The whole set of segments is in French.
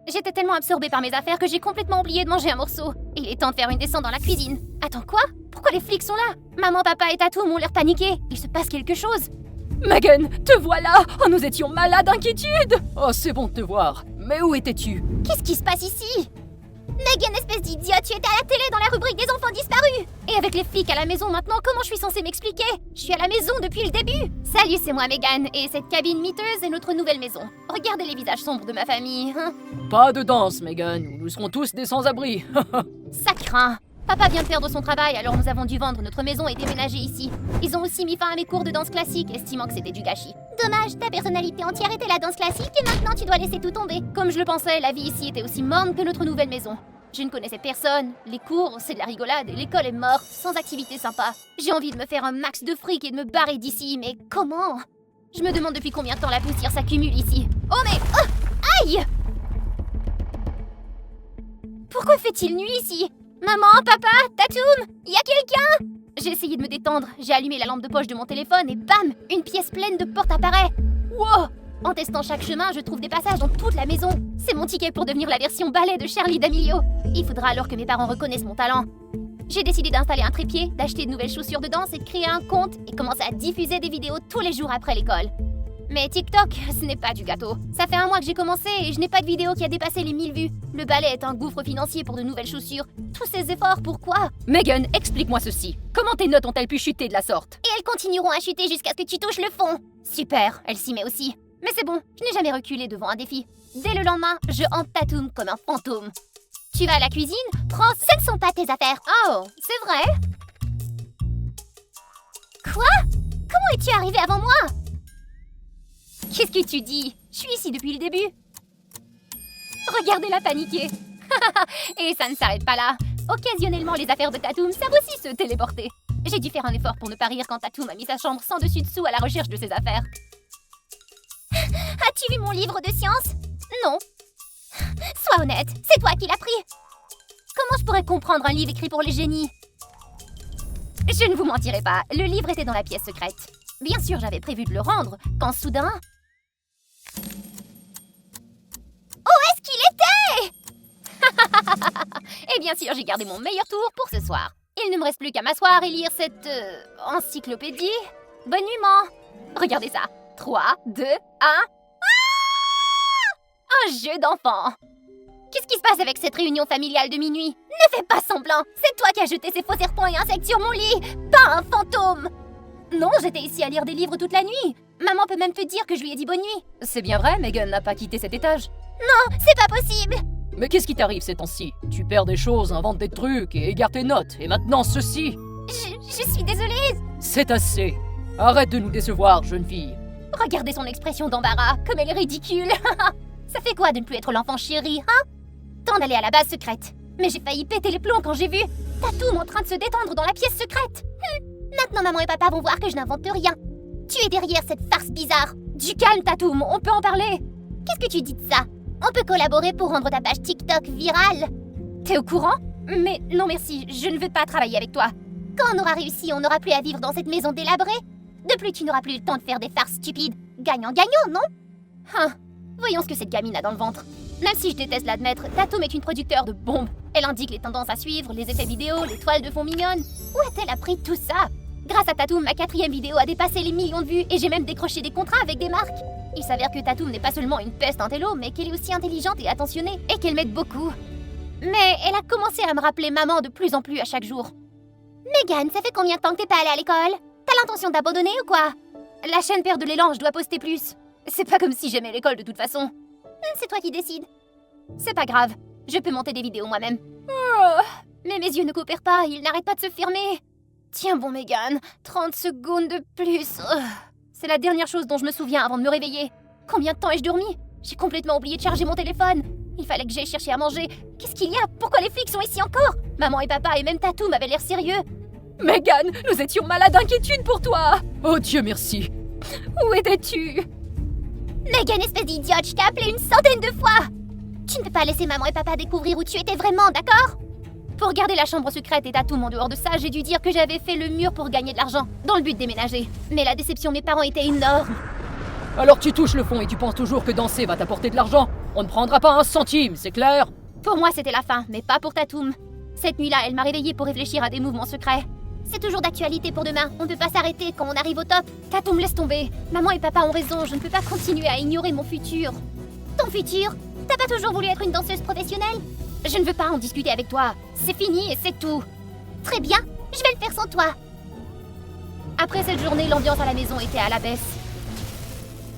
J'étais tellement absorbée par mes affaires que j'ai complètement oublié de manger un morceau. Il est temps de faire une descente dans la cuisine. Attends, quoi? Pourquoi les flics sont là? Maman, papa et Tatoum ont l'air paniqués. Il se passe quelque chose. Megan, te voilà! Oh, nous étions malades d'inquiétude! Oh, c'est bon de te voir. Mais où étais-tu? Qu'est-ce qui se passe ici? Megan, espèce d'idiote, tu étais à la télé dans la rubrique des enfants disparus! Et avec les flics à la maison maintenant, comment je suis censée m'expliquer? Je suis à la maison depuis le début! Salut, c'est moi Megan, et cette cabine miteuse est notre nouvelle maison. Regardez les visages sombres de ma famille, hein? Pas de danse, Megan, ou nous serons tous des sans-abri. Ça craint! Papa vient de perdre son travail, alors nous avons dû vendre notre maison et déménager ici. Ils ont aussi mis fin à mes cours de danse classique, estimant que c'était du gâchis. Dommage, ta personnalité entière était la danse classique et maintenant tu dois laisser tout tomber. Comme je le pensais, la vie ici était aussi morne que notre nouvelle maison. Je ne connaissais personne, les cours, c'est de la rigolade et l'école est morte, sans activité sympa. J'ai envie de me faire un max de fric et de me barrer d'ici, mais comment? Je me demande depuis combien de temps la poussière s'accumule ici. Oh mais... Oh! Aïe! Pourquoi fait-il nuit ici? Maman, papa, Tatoum, y a quelqu'un? J'ai essayé de me détendre, j'ai allumé la lampe de poche de mon téléphone et bam, une pièce pleine de portes apparaît. Wow! En testant chaque chemin, je trouve des passages dans toute la maison. C'est mon ticket pour devenir la version ballet de Charlie D'Amelio. Il faudra alors que mes parents reconnaissent mon talent. J'ai décidé d'installer un trépied, d'acheter de nouvelles chaussures de danse et de créer un compte et commencer à diffuser des vidéos tous les jours après l'école. Mais TikTok, ce n'est pas du gâteau. Ça fait 1 mois que j'ai commencé et je n'ai pas de vidéo qui a dépassé les 1000 vues. Le ballet est un gouffre financier pour de nouvelles chaussures. Tous ces efforts, pourquoi? Megan, explique-moi ceci. Comment tes notes ont-elles pu chuter de la sorte? Et elles continueront à chuter jusqu'à ce que tu touches le fond. Super, elle s'y met aussi. Mais c'est bon, je n'ai jamais reculé devant un défi. Dès le lendemain, je hante Tatoum comme un fantôme. Tu vas à la cuisine? Prends, ce ne sont pas tes affaires. Oh, c'est vrai? Quoi? Comment es-tu arrivé avant moi? Qu'est-ce que tu dis? Je suis ici depuis le début. Regardez-la paniquer. Et ça ne s'arrête pas là. Occasionnellement, les affaires de Tatoum savent aussi se téléporter. J'ai dû faire un effort pour ne pas rire quand Tatoum a mis sa chambre sans dessus-dessous à la recherche de ses affaires. As-tu lu mon livre de science? Non. Sois honnête, c'est toi qui l'as pris. Comment je pourrais comprendre un livre écrit pour les génies? Je ne vous mentirai pas, le livre était dans la pièce secrète. Bien sûr, j'avais prévu de le rendre, quand soudain... Où est-ce qu'il était? Et bien sûr, j'ai gardé mon meilleur tour pour ce soir. Il ne me reste plus qu'à m'asseoir et lire cette... encyclopédie. Bonne nuit, maman. Regardez ça. 3, 2, 1... Un jeu d'enfant. Qu'est-ce qui se passe avec cette réunion familiale de minuit? Ne fais pas semblant. C'est toi qui as jeté ces faux serpents et insectes sur mon lit, pas un fantôme. Non, j'étais ici à lire des livres toute la nuit. Maman peut même te dire que je lui ai dit bonne nuit. C'est bien vrai, Megan n'a pas quitté cet étage. Non, c'est pas possible. Mais qu'est-ce qui t'arrive ces temps-ci? Tu perds des choses, inventes des trucs et égare tes notes. Et maintenant ceci. Je suis désolée. C'est assez. Arrête de nous décevoir, jeune fille. Regardez son expression d'embarras, comme elle est ridicule. Ça fait quoi de ne plus être l'enfant chéri, hein? Temps d'aller à la base secrète. Mais j'ai failli péter les plombs quand j'ai vu Tatoum en train de se détendre dans la pièce secrète. Maintenant maman et papa vont voir que je n'invente rien. Tu es derrière cette farce bizarre. Du calme, Tatoum, on peut en parler. Qu'est-ce que tu dis de ça? On peut collaborer pour rendre ta page TikTok virale. T'es au courant? Mais non merci, je ne veux pas travailler avec toi. Quand on aura réussi, on n'aura plus à vivre dans cette maison délabrée. De plus, tu n'auras plus le temps de faire des farces stupides. Gagnant-gagnant, non? Hein, voyons ce que cette gamine a dans le ventre. Même si je déteste l'admettre, Tatoum est une producteur de bombes. Elle indique les tendances à suivre, les effets vidéo, les toiles de fond mignonnes. Où a-t-elle appris tout ça? Grâce à Tatoum, ma 4e vidéo a dépassé les millions de vues et j'ai même décroché des contrats avec des marques. Il s'avère que Tatoum n'est pas seulement une peste intello, mais qu'elle est aussi intelligente et attentionnée, et qu'elle m'aide beaucoup. Mais elle a commencé à me rappeler maman de plus en plus à chaque jour. Megan, ça fait combien de temps que t'es pas allée à l'école? T'as l'intention d'abandonner ou quoi? La chaîne perd de l'élan, je dois poster plus. C'est pas comme si j'aimais l'école de toute façon. C'est toi qui décides. C'est pas grave, je peux monter des vidéos moi-même. Oh, mais mes yeux ne coopèrent pas, ils n'arrêtent pas de se fermer. Tiens bon Megan, 30 secondes de plus. C'est la dernière chose dont je me souviens avant de me réveiller. Combien de temps ai-je dormi? J'ai complètement oublié de charger mon téléphone. Il fallait que j'aille chercher à manger. Qu'est-ce qu'il y a? Pourquoi les flics sont ici encore? Maman et papa et même Tatoum avaient l'air sérieux. Megan, nous étions malades d'inquiétude pour toi. Oh Dieu merci. Où étais-tu? Megan, espèce d'idiote, je t'ai appelé une centaine de fois. Tu ne peux pas laisser maman et papa découvrir où tu étais vraiment, d'accord? Pour garder la chambre secrète et Tatoum en dehors de ça, j'ai dû dire que j'avais fait le mur pour gagner de l'argent, dans le but de déménager. Mais la déception de mes parents était énorme. Alors tu touches le fond et tu penses toujours que danser va t'apporter de l'argent? On ne prendra pas un centime, c'est clair? Pour moi, c'était la fin, mais pas pour Tatoum. Cette nuit-là, elle m'a réveillée pour réfléchir à des mouvements secrets. C'est toujours d'actualité pour demain, on ne peut pas s'arrêter quand on arrive au top. Tatoum, laisse tomber. Maman et papa ont raison, je ne peux pas continuer à ignorer mon futur. Ton futur? T'as pas toujours voulu être une danseuse professionnelle? Je ne veux pas en discuter avec toi. C'est fini et c'est tout. Très bien, je vais le faire sans toi. Après cette journée, l'ambiance à la maison était à la baisse.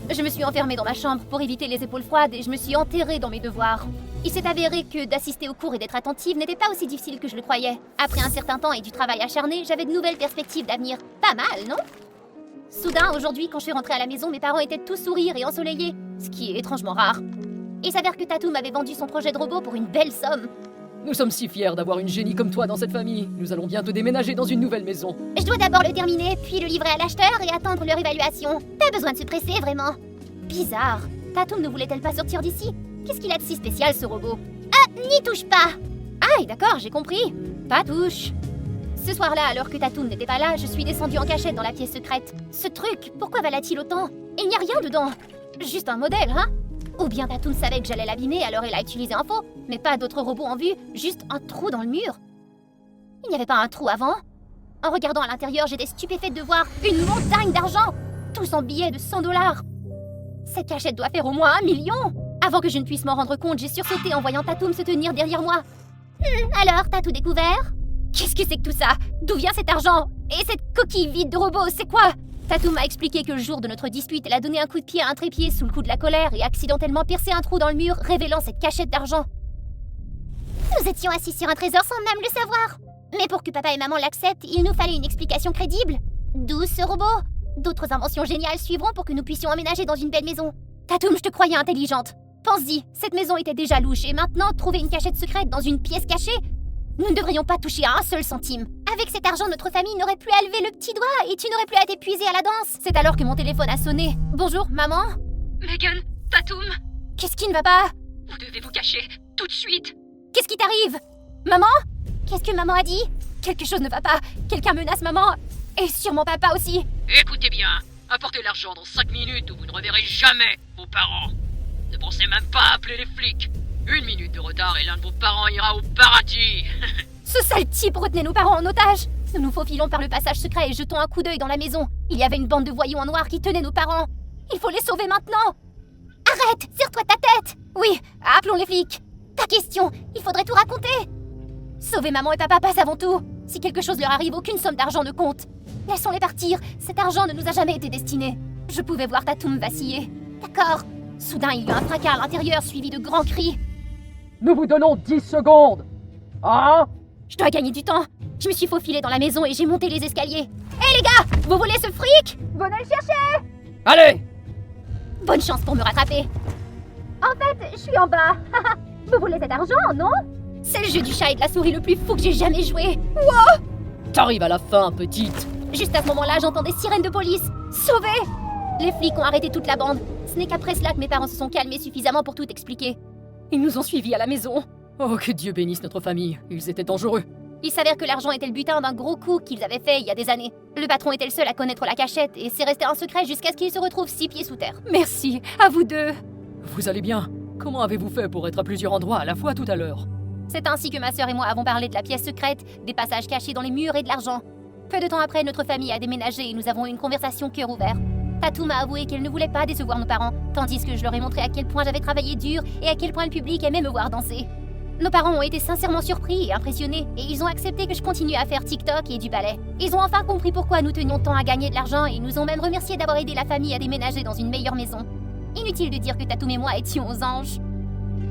Je me suis enfermée dans ma chambre pour éviter les épaules froides et je me suis enterrée dans mes devoirs. Il s'est avéré que d'assister aux cours et d'être attentive n'était pas aussi difficile que je le croyais. Après un certain temps et du travail acharné, j'avais de nouvelles perspectives d'avenir. Pas mal, non? Soudain, aujourd'hui, quand je suis rentrée à la maison, mes parents étaient tous sourires et ensoleillés, ce qui est étrangement rare. Il s'avère que Tatoum m'avait vendu son projet de robot pour une belle somme. Nous sommes si fiers d'avoir une génie comme toi dans cette famille. Nous allons bientôt déménager dans une nouvelle maison. Je dois d'abord le terminer, puis le livrer à l'acheteur et attendre leur évaluation. Pas besoin de se presser, vraiment. Bizarre. Tatoum ne voulait-elle pas sortir d'ici? Qu'est-ce qu'il a de si spécial, ce robot? N'y touche pas! Ah, d'accord, j'ai compris. Pas touche. Ce soir-là, alors que Tatoum n'était pas là, je suis descendue en cachette dans la pièce secrète. Ce truc, pourquoi valait-il autant? Il n'y a rien dedans. Juste un modèle, hein? Ou bien Tatoum savait que j'allais l'abîmer, alors elle a utilisé un faux, mais pas d'autres robots en vue, juste un trou dans le mur. Il n'y avait pas un trou avant? En regardant à l'intérieur, j'étais stupéfaite de voir une montagne d'argent, tous en billets de 100 $. Cette cachette doit faire au moins 1 million. Avant que je ne puisse m'en rendre compte, j'ai sursauté en voyant Tatoum se tenir derrière moi. Alors, t'as tout découvert? Qu'est-ce que c'est que tout ça? D'où vient cet argent? Et cette coquille vide de robot, c'est quoi? Tatoum m'a expliqué que le jour de notre dispute, elle a donné un coup de pied à un trépied sous le coup de la colère et accidentellement percé un trou dans le mur, révélant cette cachette d'argent. Nous étions assis sur un trésor sans même le savoir. Mais pour que papa et maman l'acceptent, il nous fallait une explication crédible. D'où ce robot? D'autres inventions géniales suivront pour que nous puissions emménager dans une belle maison. Tatoum, je te croyais intelligente. Pense-y, cette maison était déjà louche et maintenant, trouver une cachette secrète dans une pièce cachée, nous ne devrions pas toucher à un seul centime. Avec cet argent, notre famille n'aurait plus à lever le petit doigt et tu n'aurais plus à t'épuiser à la danse. C'est alors que mon téléphone a sonné. Bonjour, maman? Megan, Tatoum, Qu'est-ce qui ne va pas? vous devez vous cacher, tout de suite. Qu'est-ce qui t'arrive? Maman? Qu'est-ce que maman a dit? Quelque chose ne va pas. Quelqu'un menace maman. Et sûrement papa aussi. Écoutez bien, apportez l'argent dans 5 minutes ou vous ne reverrez jamais vos parents. Ne pensez même pas à appeler les flics. 1 minute de retard et l'un de vos parents ira au paradis. Ce sale type retenait nos parents en otage. Nous nous faufilons par le passage secret et jetons un coup d'œil dans la maison. Il y avait une bande de voyous en noir qui tenaient nos parents. Il faut les sauver maintenant. Arrête, serre-toi ta tête. Oui, appelons les flics. Ta question, il faudrait tout raconter. Sauver maman et papa passe avant tout. Si quelque chose leur arrive, aucune somme d'argent ne compte. Laissons-les partir, cet argent ne nous a jamais été destiné. Je pouvais voir Tatoum vaciller. D'accord. Soudain, il y eut un fracas à l'intérieur suivi de grands cris. Nous vous donnons 10 secondes. Hein? Je dois gagner du temps. Je me suis faufilée dans la maison et j'ai monté les escaliers. Hé les gars, vous voulez ce fric? Venez le chercher. Allez! Bonne chance pour me rattraper. En fait, je suis en bas. Vous voulez cet argent, non? C'est le jeu du chat et de la souris le plus fou que j'ai jamais joué. T'arrives à la fin, petite. Juste à ce moment-là, j'entends des sirènes de police. Sauvez! Les flics ont arrêté toute la bande. Ce n'est qu'après cela que mes parents se sont calmés suffisamment pour tout expliquer. Ils nous ont suivis à la maison. Oh, que Dieu bénisse notre famille. Ils étaient dangereux. Il s'avère que l'argent était le butin d'un gros coup qu'ils avaient fait il y a des années. Le patron était le seul à connaître la cachette et c'est resté un secret jusqu'à ce qu'il se retrouve 6 pieds sous terre. Merci, à vous deux. Vous allez bien? Comment avez-vous fait pour être à plusieurs endroits à la fois tout à l'heure? C'est ainsi que ma sœur et moi avons parlé de la pièce secrète, des passages cachés dans les murs et de l'argent. Peu de temps après, notre famille a déménagé et nous avons eu une conversation cœur ouvert. Tatoum m'a avoué qu'elle ne voulait pas décevoir nos parents, tandis que je leur ai montré à quel point j'avais travaillé dur et à quel point le public aimait me voir danser. Nos parents ont été sincèrement surpris et impressionnés, et ils ont accepté que je continue à faire TikTok et du ballet. Ils ont enfin compris pourquoi nous tenions tant à gagner de l'argent et ils nous ont même remercié d'avoir aidé la famille à déménager dans une meilleure maison. Inutile de dire que Tatoum et moi étions aux anges.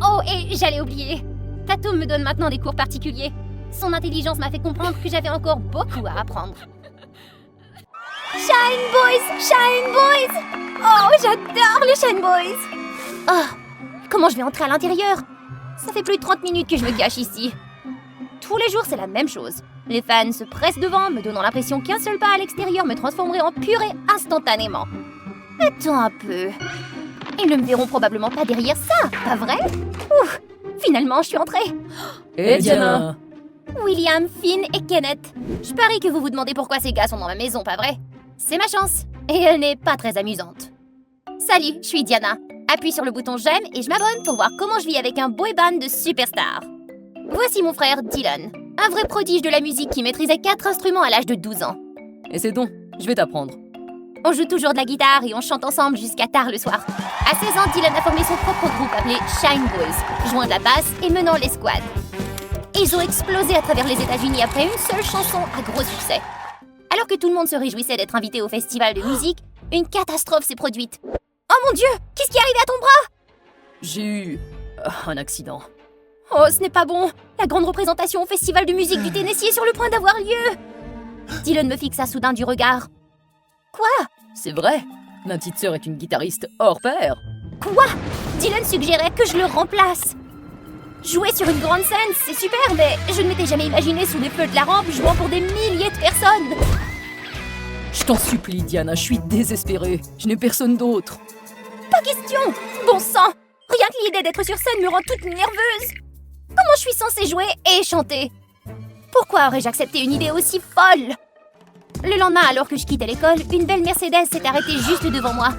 Oh, et j'allais oublier. Tatoum me donne maintenant des cours particuliers. Son intelligence m'a fait comprendre que j'avais encore beaucoup à apprendre. Shine Boys! Shine Boys! Oh, j'adore les Shine Boys! Oh, comment je vais entrer à l'intérieur? Ça fait plus de 30 minutes que je me cache ici. Tous les jours, c'est la même chose. Les fans se pressent devant, me donnant l'impression qu'un seul pas à l'extérieur me transformerait en purée instantanément. Attends un peu. Ils ne me verront probablement pas derrière ça, pas vrai? Ouf, finalement, je suis entrée. Et Diana? William, Finn et Kenneth. Je parie que vous vous demandez pourquoi ces gars sont dans ma maison, pas vrai? C'est ma chance. Et elle n'est pas très amusante. Salut, je suis Diana. Appuie sur le bouton j'aime et je m'abonne pour voir comment je vis avec un boy band de superstars. Voici mon frère Dylan, un vrai prodige de la musique qui maîtrisait 4 instruments à l'âge de 12 ans. Et c'est donc, je vais t'apprendre. On joue toujours de la guitare et on chante ensemble jusqu'à tard le soir. À 16 ans, Dylan a formé son propre groupe appelé Shine Boys, jouant de la basse et menant les squads. Ils ont explosé à travers les États-Unis après une seule chanson à gros succès. Alors que tout le monde se réjouissait d'être invité au festival de musique, une catastrophe s'est produite. Oh mon Dieu, qu'est-ce qui est arrivé à ton bras? J'ai eu un accident. Oh, ce n'est pas bon. La grande représentation au festival de musique du Tennessee est sur le point d'avoir lieu. Dylan me fixa soudain du regard. Quoi? C'est vrai, ma petite sœur est une guitariste hors pair. Quoi? Dylan suggérait que je le remplace. Jouer sur une grande scène, c'est super, mais je ne m'étais jamais imaginé sous les feux de la rampe jouant pour des milliers de personnes. Je t'en supplie, Diana, je suis désespérée. Je n'ai personne d'autre. Pas question. Bon sang. Rien que l'idée d'être sur scène me rend toute nerveuse. Comment je suis censée jouer et chanter? Pourquoi aurais-je accepté une idée aussi folle? Le lendemain, alors que je quittais l'école, une belle Mercedes s'est arrêtée juste devant moi.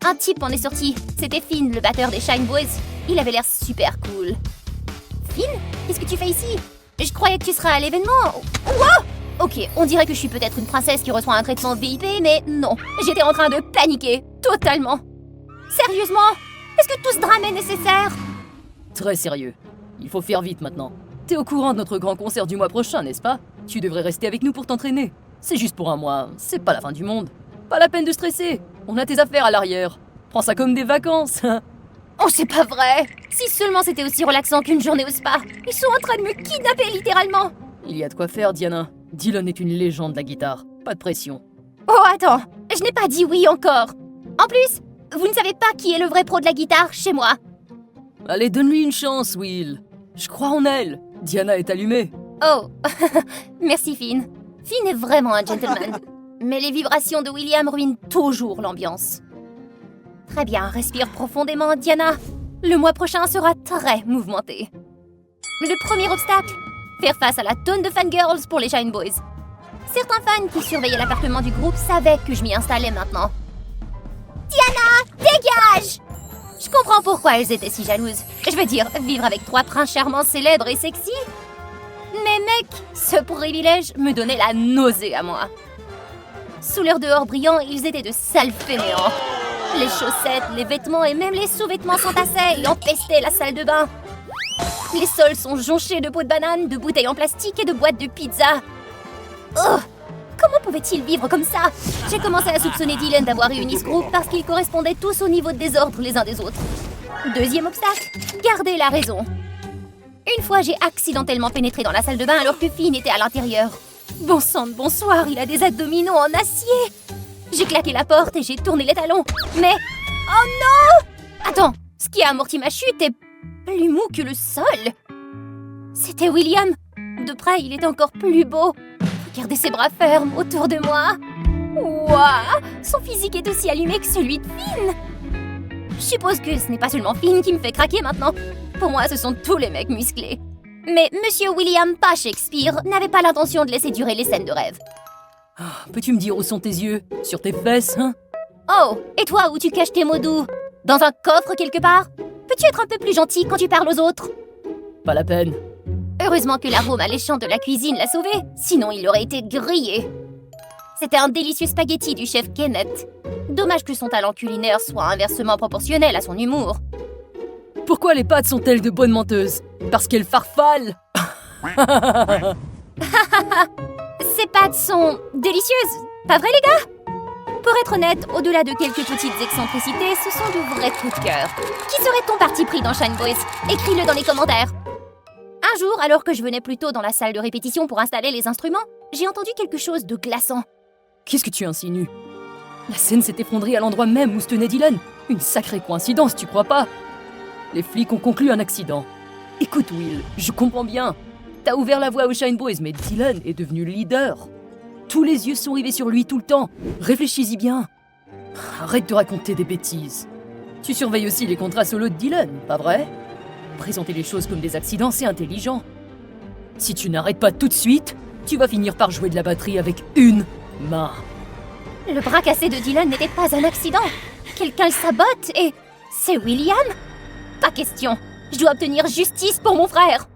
Un type en est sorti. C'était Finn, le batteur des Shine Boys. Il avait l'air super cool. Finn, qu'est-ce que tu fais ici? Je croyais que tu serais à l'événement. Wow! Ok, on dirait que je suis peut-être une princesse qui reçoit un traitement VIP, mais non. J'étais en train de paniquer, totalement. Sérieusement? Est-ce que tout ce drame est nécessaire? Très sérieux. Il faut faire vite maintenant. T'es au courant de notre grand concert du mois prochain, n'est-ce pas? Tu devrais rester avec nous pour t'entraîner. C'est juste pour un mois, c'est pas la fin du monde. Pas la peine de stresser, on a tes affaires à l'arrière. Prends ça comme des vacances. Oh, c'est pas vrai! Si seulement c'était aussi relaxant qu'une journée au spa. Ils sont en train de me kidnapper littéralement. Il y a de quoi faire, Diana. Dylan est une légende de la guitare. Pas de pression. Oh, attends, je n'ai pas dit oui encore. En plus, vous ne savez pas qui est le vrai pro de la guitare chez moi. Allez, donne-lui une chance, Will. Je crois en elle. Diana est allumée. Oh, merci Finn. Finn est vraiment un gentleman. Mais les vibrations de William ruinent toujours l'ambiance. Très bien, respire profondément, Diana. Le mois prochain sera très mouvementé. Le premier obstacle, faire face à la tonne de fangirls pour les Shine Boys. Certains fans qui surveillaient l'appartement du groupe savaient que je m'y installais maintenant. Diana, dégage! Je comprends pourquoi elles étaient si jalouses. Je veux dire, vivre avec 3 princes charmants célèbres et sexy. Mais mec, ce privilège me donnait la nausée à moi. Sous leur dehors brillant, ils étaient de sales fainéants. Les chaussettes, les vêtements et même les sous-vêtements s'entassaient et empestaient la salle de bain. Les sols sont jonchés de peaux de banane, de bouteilles en plastique et de boîtes de pizza. Oh, comment pouvaient-ils vivre comme ça? J'ai commencé à soupçonner Dylan d'avoir réuni ce groupe parce qu'ils correspondaient tous au niveau de désordre les uns des autres. Deuxième obstacle, garder la raison. Une fois, j'ai accidentellement pénétré dans la salle de bain alors que Finn était à l'intérieur. Bon sang de bonsoir, il a des abdominaux en acier. J'ai claqué la porte et j'ai tourné les talons. Mais... oh non! Attends, ce qui a amorti ma chute est plus mou que le sol. C'était William. De près, il était encore plus beau. Regardez ses bras fermes autour de moi. Waouh! Son physique est aussi allumé que celui de Finn. Je suppose que ce n'est pas seulement Finn qui me fait craquer maintenant. Pour moi, ce sont tous les mecs musclés. Mais Monsieur William, pas Shakespeare, n'avait pas l'intention de laisser durer les scènes de rêve. Peux-tu me dire où sont tes yeux? Sur tes fesses, hein? Oh, et toi, où tu caches tes mots doux? Dans un coffre quelque part? Peux-tu être un peu plus gentil quand tu parles aux autres? Pas la peine. Heureusement que l'arôme alléchant de la cuisine l'a sauvé, sinon il aurait été grillé. C'était un délicieux spaghetti du chef Kenneth. Dommage que son talent culinaire soit inversement proportionnel à son humour. Pourquoi les pâtes sont-elles de bonnes menteuses? Parce qu'elles farfalent. Ces pâtes sont délicieuses, pas vrai les gars? Pour être honnête, au-delà de quelques petites excentricités, ce sont de vrais coups de cœur. Qui serait ton parti pris dans Shine Boys? Écris-le dans les commentaires. Un jour, alors que je venais plutôt dans la salle de répétition pour installer les instruments, j'ai entendu quelque chose de glaçant. Qu'est-ce que tu insinues? La scène s'est effondrée à l'endroit même où se tenait Dylan. Une sacrée coïncidence, tu crois pas? Les flics ont conclu un accident. Écoute Will, je comprends bien. T'as ouvert la voie aux Shine Boys, mais Dylan est devenu le leader. Tous les yeux sont rivés sur lui tout le temps. Réfléchis-y bien. Arrête de raconter des bêtises. Tu surveilles aussi les contrats solo de Dylan, pas vrai? Présenter les choses comme des accidents, c'est intelligent. Si tu n'arrêtes pas tout de suite, tu vas finir par jouer de la batterie avec une main. Le bras cassé de Dylan n'était pas un accident. Quelqu'un le sabote et C'est William? Pas question. Je dois obtenir justice pour mon frère.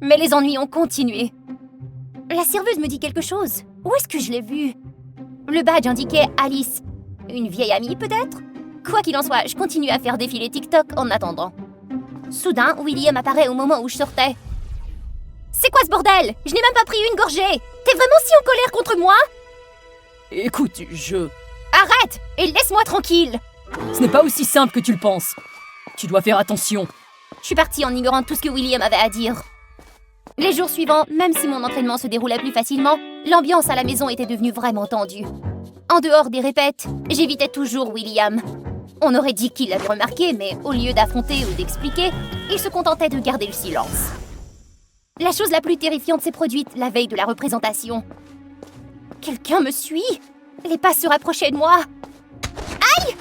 Mais les ennuis ont continué. La serveuse me dit quelque chose. Où est-ce que je l'ai vue? Le badge indiquait Alice. Une vieille amie peut-être? Quoi qu'il en soit, je continue à faire défiler TikTok en attendant. Soudain, William apparaît au moment où je sortais. C'est quoi ce bordel? Je n'ai même pas pris une gorgée. T'es vraiment si en colère contre moi? Écoute, je... Arrête et laisse-moi tranquille. Ce n'est pas aussi simple que tu le penses. Tu dois faire attention. Je suis partie en ignorant tout ce que William avait à dire. Les jours suivants, même si mon entraînement se déroulait plus facilement, l'ambiance à la maison était devenue vraiment tendue. En dehors des répètes, j'évitais toujours William. On aurait dit qu'il l'avait remarqué, mais au lieu d'affronter ou d'expliquer, il se contentait de garder le silence. La chose la plus terrifiante s'est produite la veille de la représentation. Quelqu'un me suit? Les pas se rapprochaient de moi. Aïe!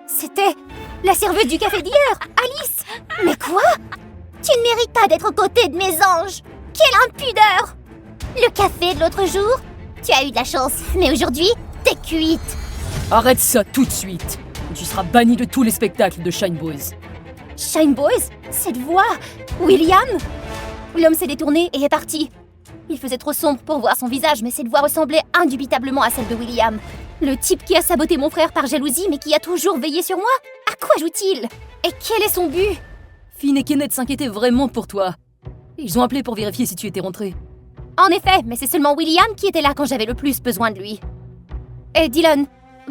C'était la serveuse du café d'hier, Alice! Mais quoi? Tu ne mérites pas d'être aux côtés de mes anges! Quelle impudeur! Le café de l'autre jour? Tu as eu de la chance, mais aujourd'hui, t'es cuite! Arrête ça tout de suite. Tu seras banni de tous les spectacles de Shine Boys. Shine Boys? Cette voix? William? L'homme s'est détourné et est parti. Il faisait trop sombre pour voir son visage, mais cette voix ressemblait indubitablement à celle de William. Le type qui a saboté mon frère par jalousie, mais qui a toujours veillé sur moi? À quoi joue-t-il? Et quel est son but? Finn et Kenneth s'inquiétaient vraiment pour toi. Ils ont appelé pour vérifier si tu étais rentré. En effet, mais c'est seulement William qui était là quand j'avais le plus besoin de lui. Et Dylan,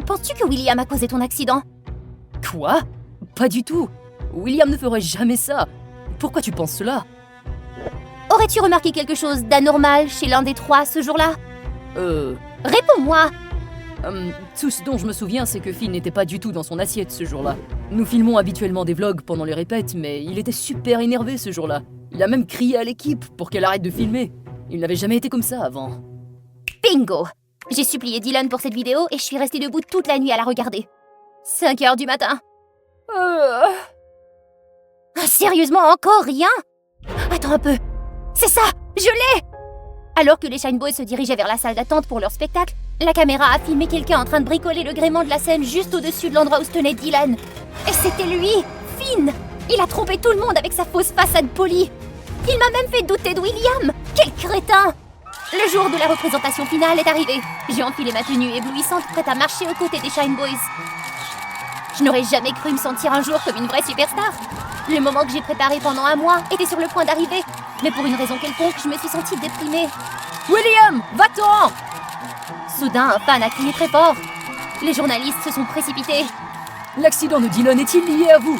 penses-tu que William a causé ton accident? Quoi? Pas du tout. William ne ferait jamais ça. Pourquoi tu penses cela? Aurais-tu remarqué quelque chose d'anormal chez l'un des trois ce jour-là? Réponds-moi! Tout ce dont je me souviens, c'est que Finn n'était pas du tout dans son assiette ce jour-là. Nous filmons habituellement des vlogs pendant les répètes, mais il était super énervé ce jour-là. Il a même crié à l'équipe pour qu'elle arrête de filmer. Il n'avait jamais été comme ça avant. Bingo! J'ai supplié Dylan pour cette vidéo et je suis restée debout toute la nuit à la regarder. 5 heures du matin. Sérieusement, encore rien? Attends un peu. C'est ça! Je l'ai! Alors que les Shine Boys se dirigeaient vers la salle d'attente pour leur spectacle, la caméra a filmé quelqu'un en train de bricoler le gréement de la scène juste au-dessus de l'endroit où se tenait Dylan. Et c'était lui! Finn! Il a trompé tout le monde avec sa fausse façade polie. Il m'a même fait douter de William! Quel crétin! Le jour de la représentation finale est arrivé. J'ai enfilé ma tenue éblouissante, prête à marcher aux côtés des Shine Boys. Je n'aurais jamais cru me sentir un jour comme une vraie superstar. Le moment que j'ai préparé pendant un mois était sur le point d'arriver. Mais pour une raison quelconque, je me suis sentie déprimée. William, va-t'en! Soudain, un fan a crié très fort. Les journalistes se sont précipités. L'accident de Dylan est-il lié à vous?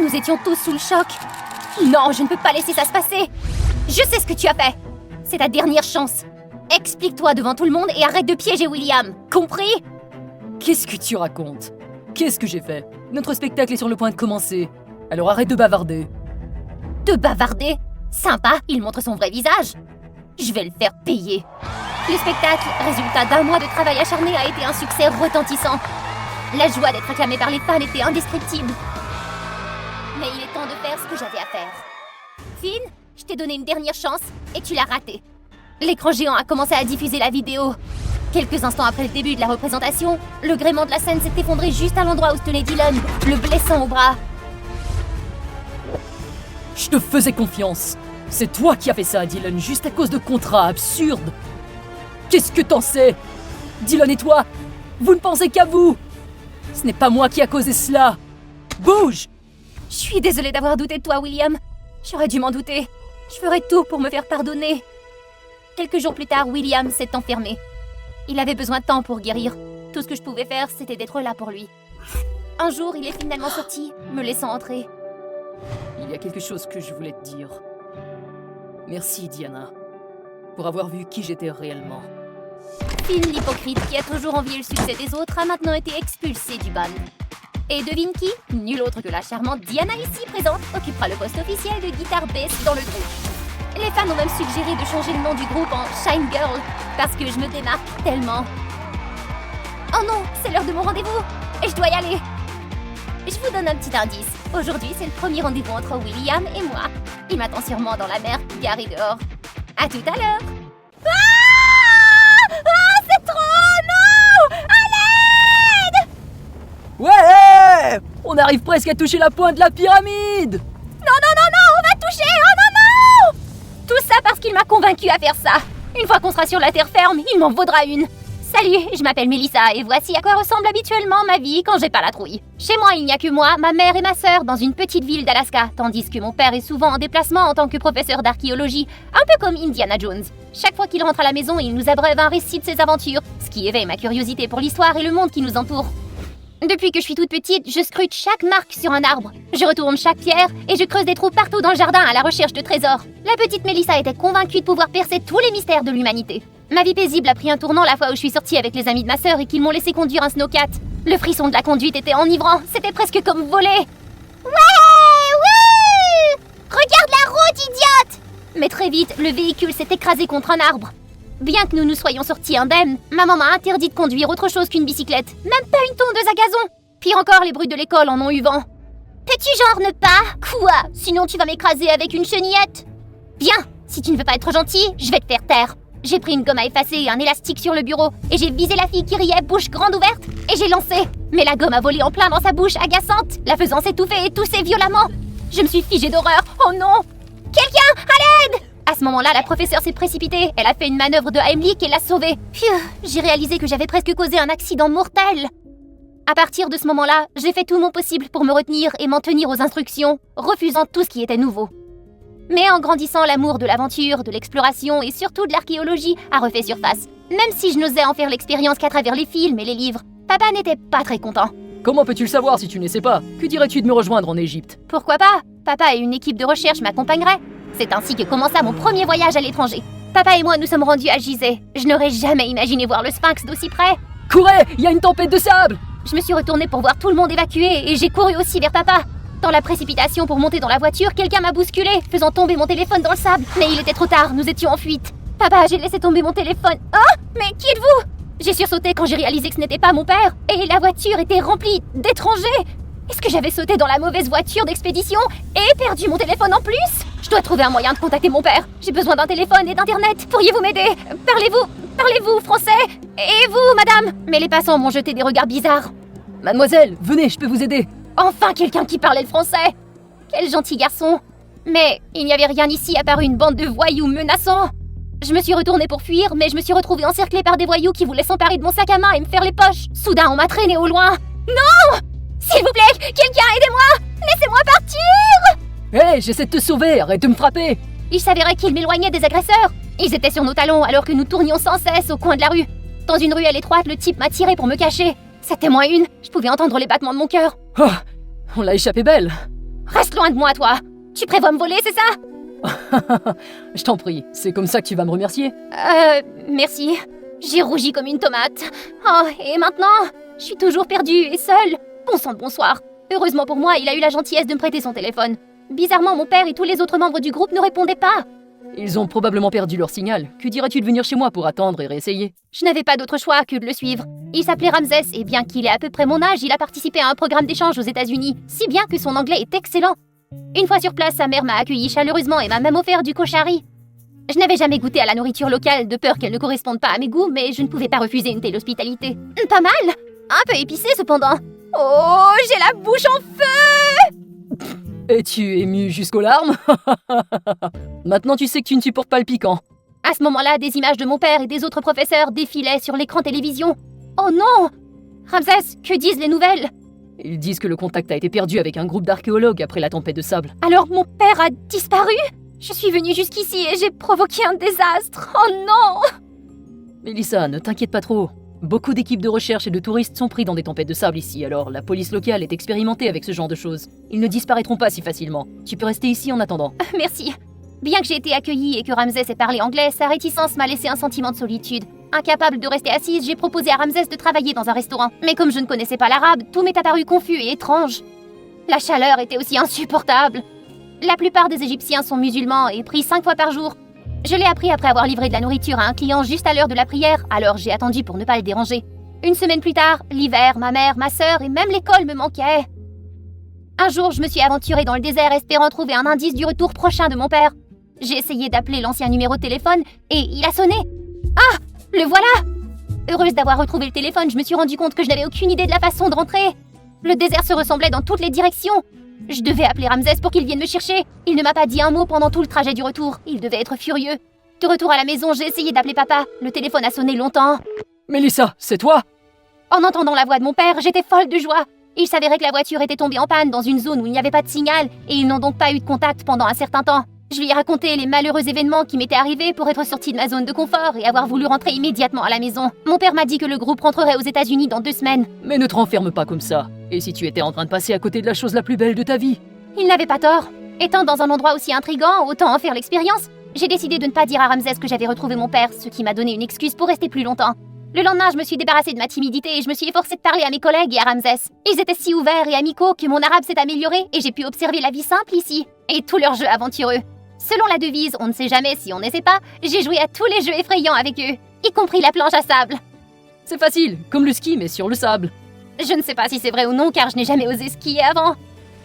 Nous étions tous sous le choc. Non, je ne peux pas laisser ça se passer. Je sais ce que tu as fait. C'est ta dernière chance. Explique-toi devant tout le monde et arrête de piéger William. Compris? Qu'est-ce que tu racontes? Qu'est-ce que j'ai fait? Notre spectacle est sur le point de commencer. Alors arrête de bavarder. De bavarder? Sympa, il montre son vrai visage. Je vais le faire payer. Le spectacle, résultat d'un mois de travail acharné, a été un succès retentissant. La joie d'être acclamé par les fans était indescriptible. Mais il est temps de faire ce que j'avais à faire. Finn, je t'ai donné une dernière chance et tu l'as raté. L'écran géant a commencé à diffuser la vidéo. Quelques instants après le début de la représentation, le gréement de la scène s'est effondré juste à l'endroit où se tenait Dylan, le blessant au bras. Je te faisais confiance. C'est toi qui as fait ça, Dylan, juste à cause de contrats absurdes. Qu'est-ce que t'en sais? Dylan et toi, vous ne pensez qu'à vous. Ce n'est pas moi qui a causé cela. Bouge! Je suis désolée d'avoir douté de toi, William. J'aurais dû m'en douter. Je ferai tout pour me faire pardonner. Quelques jours plus tard, William s'est enfermé. Il avait besoin de temps pour guérir. Tout ce que je pouvais faire, c'était d'être là pour lui. Un jour, il est finalement sorti, me laissant entrer. Il y a quelque chose que je voulais te dire. Merci, Diana, pour avoir vu qui j'étais réellement. Finn, l'hypocrite qui a toujours envié le succès des autres, a maintenant été expulsé du bal. Et devine qui? Nul autre que la charmante Diana ici présente occupera le poste officiel de guitare bass dans le groupe. Les fans ont même suggéré de changer le nom du groupe en Shine Girl, parce que je me démarque tellement. Oh non, c'est l'heure de mon rendez-vous, et je dois y aller. Je vous donne un petit indice. Aujourd'hui, c'est le premier rendez-vous entre William et moi. Il m'attend sûrement dans la mer, garée dehors. À tout à l'heure. Ah, c'est trop! Non! À l'aide! Ouais! On arrive presque à toucher la pointe de la pyramide! On va toucher. Oh non! Tout ça parce qu'il m'a convaincu à faire ça. Une fois qu'on sera sur la terre ferme, il m'en vaudra une. Salut, je m'appelle Mélissa et voici à quoi ressemble habituellement ma vie quand j'ai pas la trouille. Chez moi, il n'y a que moi, ma mère et ma sœur dans une petite ville d'Alaska, tandis que mon père est souvent en déplacement en tant que professeur d'archéologie, un peu comme Indiana Jones. Chaque fois qu'il rentre à la maison, il nous abreuve un récit de ses aventures, ce qui éveille ma curiosité pour l'histoire et le monde qui nous entoure. Depuis que je suis toute petite, je scrute chaque marque sur un arbre. Je retourne chaque pierre et je creuse des trous partout dans le jardin à la recherche de trésors. La petite Mélissa était convaincue de pouvoir percer tous les mystères de l'humanité. Ma vie paisible a pris un tournant la fois où je suis sortie avec les amis de ma sœur et qu'ils m'ont laissé conduire un snowcat. Le frisson de la conduite était enivrant, c'était presque comme voler. Ouais! Wouh! Regarde la route, idiote! Mais très vite, le véhicule s'est écrasé contre un arbre. Bien que nous nous soyons sortis indemnes, maman m'a interdit de conduire autre chose qu'une bicyclette, même pas une tondeuse à gazon. Pire encore, les bruits de l'école en ont eu vent. Peux-tu genre ne pas? Quoi? Sinon tu vas m'écraser avec une chenillette. Bien, si tu ne veux pas être gentil, je vais te faire taire. J'ai pris une gomme à effacer et un élastique sur le bureau, et j'ai visé la fille qui riait, bouche grande ouverte, et j'ai lancé. Mais la gomme a volé en plein dans sa bouche agaçante, la faisant s'étouffer et tousser violemment. Je me suis figée d'horreur. Oh non! Quelqu'un, à l'aide! À ce moment-là, la professeure s'est précipitée. Elle a fait une manœuvre de Heimlich et l'a sauvée. Pfiou, j'ai réalisé que j'avais presque causé un accident mortel. À partir de ce moment-là, j'ai fait tout mon possible pour me retenir et m'en tenir aux instructions, refusant tout ce qui était nouveau. Mais en grandissant, l'amour de l'aventure, de l'exploration et surtout de l'archéologie a refait surface. Même si je n'osais en faire l'expérience qu'à travers les films et les livres, papa n'était pas très content. Comment peux-tu le savoir si tu ne sais pas? Que dirais-tu de me rejoindre en Égypte? Pourquoi pas? Papa et une équipe de recherche m'accompagneraient. C'est ainsi que commença mon premier voyage à l'étranger. Papa et moi nous sommes rendus à Gizeh. Je n'aurais jamais imaginé voir le Sphinx d'aussi près. Courez! Il y a une tempête de sable! Je me suis retournée pour voir tout le monde évacué et j'ai couru aussi vers papa. Dans la précipitation pour monter dans la voiture, quelqu'un m'a bousculé, faisant tomber mon téléphone dans le sable. Mais il était trop tard, nous étions en fuite. Papa, j'ai laissé tomber mon téléphone. Oh! Mais qui êtes-vous? J'ai sursauté quand j'ai réalisé que ce n'était pas mon père. Et la voiture était remplie d'étrangers. Est-ce que j'avais sauté dans la mauvaise voiture d'expédition et perdu mon téléphone en plus? Je dois trouver un moyen de contacter mon père. J'ai besoin d'un téléphone et d'internet. Pourriez-vous m'aider? Parlez-vous français? Et vous, madame? Mais les passants m'ont jeté des regards bizarres. Mademoiselle, venez, je peux vous aider. Enfin quelqu'un qui parlait le français. Quel gentil garçon. Mais il n'y avait rien ici à part une bande de voyous menaçants. Je me suis retournée pour fuir, mais je me suis retrouvée encerclée par des voyous qui voulaient s'emparer de mon sac à main et me faire les poches. Soudain, on m'a traînée au loin. Non! S'il vous plaît, quelqu'un aidez-moi! Laissez-moi partir! Hé, j'essaie de te sauver, arrête de me frapper! Il s'avérait qu'ils m'éloignaient des agresseurs. Ils étaient sur nos talons alors que nous tournions sans cesse au coin de la rue. Dans une ruelle étroite, le type m'a tiré pour me cacher. C'était moins une, je pouvais entendre les battements de mon cœur. Oh, on l'a échappé belle. Reste loin de moi, toi. Tu prévois me voler, c'est ça? Je t'en prie, c'est comme ça que tu vas me remercier? Merci. J'ai rougi comme une tomate. Oh, et maintenant? Je suis toujours perdue et seule. Bon sang de bonsoir. Heureusement pour moi, il a eu la gentillesse de me prêter son téléphone. Bizarrement, mon père et tous les autres membres du groupe ne répondaient pas. Ils ont probablement perdu leur signal. Que dirais-tu de venir chez moi pour attendre et réessayer? Je n'avais pas d'autre choix que de le suivre. Il s'appelait Ramsès et bien qu'il ait à peu près mon âge, il a participé à un programme d'échange aux États-Unis, si bien que son anglais est excellent. Une fois sur place, sa mère m'a accueilli chaleureusement et m'a même offert du koshari. Je n'avais jamais goûté à la nourriture locale de peur qu'elle ne corresponde pas à mes goûts, mais je ne pouvais pas refuser une telle hospitalité. Pas mal. Un peu épicé cependant. Oh, j'ai la bouche en feu! Es-tu ému jusqu'aux larmes? Maintenant tu sais que tu ne supportes pas le piquant. À ce moment-là, des images de mon père et des autres professeurs défilaient sur l'écran télévision. Oh non! Ramsès, que disent les nouvelles? Ils disent que le contact a été perdu avec un groupe d'archéologues après la tempête de sable. Alors mon père a disparu? Je suis venue jusqu'ici et j'ai provoqué un désastre. Oh non! Mélissa, ne t'inquiète pas trop. Beaucoup d'équipes de recherche et de touristes sont pris dans des tempêtes de sable ici, alors la police locale est expérimentée avec ce genre de choses. Ils ne disparaîtront pas si facilement. Tu peux rester ici en attendant. Merci. Bien que j'ai été accueillie et que Ramsès ait parlé anglais, sa réticence m'a laissé un sentiment de solitude. Incapable de rester assise, j'ai proposé à Ramsès de travailler dans un restaurant. Mais comme je ne connaissais pas l'arabe, tout m'est apparu confus et étrange. La chaleur était aussi insupportable. La plupart des Égyptiens sont musulmans et prient 5 fois par jour. Je l'ai appris après avoir livré de la nourriture à un client juste à l'heure de la prière, alors j'ai attendu pour ne pas le déranger. Une semaine plus tard, l'hiver, ma mère, ma sœur et même l'école me manquaient. Un jour, je me suis aventurée dans le désert espérant trouver un indice du retour prochain de mon père. J'ai essayé d'appeler l'ancien numéro de téléphone et il a sonné. Ah, le voilà! Heureuse d'avoir retrouvé le téléphone, je me suis rendu compte que je n'avais aucune idée de la façon de rentrer. Le désert se ressemblait dans toutes les directions. Je devais appeler Ramsès pour qu'il vienne me chercher. Il ne m'a pas dit un mot pendant tout le trajet du retour. Il devait être furieux. De retour à la maison, j'ai essayé d'appeler papa. Le téléphone a sonné longtemps. Mélissa, c'est toi? En entendant la voix de mon père, j'étais folle de joie. Il s'avérait que la voiture était tombée en panne dans une zone où il n'y avait pas de signal et ils n'ont donc pas eu de contact pendant un certain temps. Je lui ai raconté les malheureux événements qui m'étaient arrivés pour être sortie de ma zone de confort et avoir voulu rentrer immédiatement à la maison. Mon père m'a dit que le groupe rentrerait aux États-Unis dans 2 semaines. Mais ne te renferme pas comme ça. Et si tu étais en train de passer à côté de la chose la plus belle de ta vie? Il n'avait pas tort. Étant dans un endroit aussi intrigant, autant en faire l'expérience. J'ai décidé de ne pas dire à Ramsès que j'avais retrouvé mon père, ce qui m'a donné une excuse pour rester plus longtemps. Le lendemain, je me suis débarrassée de ma timidité et je me suis efforcée de parler à mes collègues et à Ramsès. Ils étaient si ouverts et amicaux que mon arabe s'est amélioré et j'ai pu observer la vie simple ici et tous leurs jeux aventureux. Selon la devise « On ne sait jamais si on n'essaie pas », j'ai joué à tous les jeux effrayants avec eux, y compris la planche à sable. C'est facile, comme le ski mais sur le sable. Je ne sais pas si c'est vrai ou non car je n'ai jamais osé skier avant.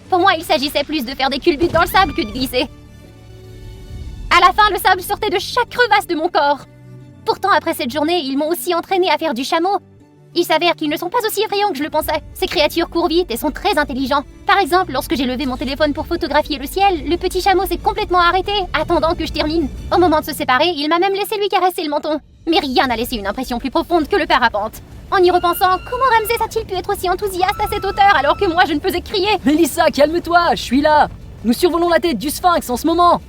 Pour moi, il s'agissait plus de faire des culbutes dans le sable que de glisser. À la fin, le sable sortait de chaque crevasse de mon corps. Pourtant, après cette journée, ils m'ont aussi entraîné à faire du chameau. Il s'avère qu'ils ne sont pas aussi effrayants que je le pensais. Ces créatures courent vite et sont très intelligents. Par exemple, lorsque j'ai levé mon téléphone pour photographier le ciel, le petit chameau s'est complètement arrêté, attendant que je termine. Au moment de se séparer, il m'a même laissé lui caresser le menton. Mais rien n'a laissé une impression plus profonde que le parapente. En y repensant, comment Ramsès a-t-il pu être aussi enthousiaste à cette hauteur alors que moi je ne faisais que crier? Mélissa, calme-toi, je suis là. Nous survolons la tête du sphinx en ce moment.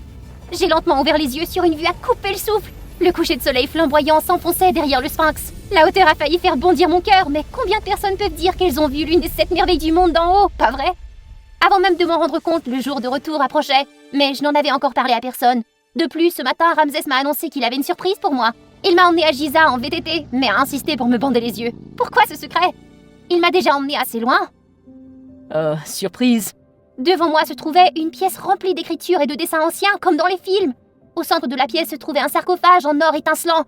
J'ai lentement ouvert les yeux sur une vue à couper le souffle. Le coucher de soleil flamboyant s'enfonçait derrière le sphinx. La hauteur a failli faire bondir mon cœur, mais combien de personnes peuvent dire qu'elles ont vu l'une des 7 merveilles du monde d'en haut, pas vrai? Avant même de m'en rendre compte, le jour de retour approchait, mais je n'en avais encore parlé à personne. De plus, ce matin, Ramsès m'a annoncé qu'il avait une surprise pour moi. Il m'a emmené à Giza en VTT, mais a insisté pour me bander les yeux. Pourquoi ce secret? Il m'a déjà emmené assez loin. Surprise. Devant moi se trouvait une pièce remplie d'écritures et de dessins anciens, comme dans les films. Au centre de la pièce se trouvait un sarcophage en or étincelant.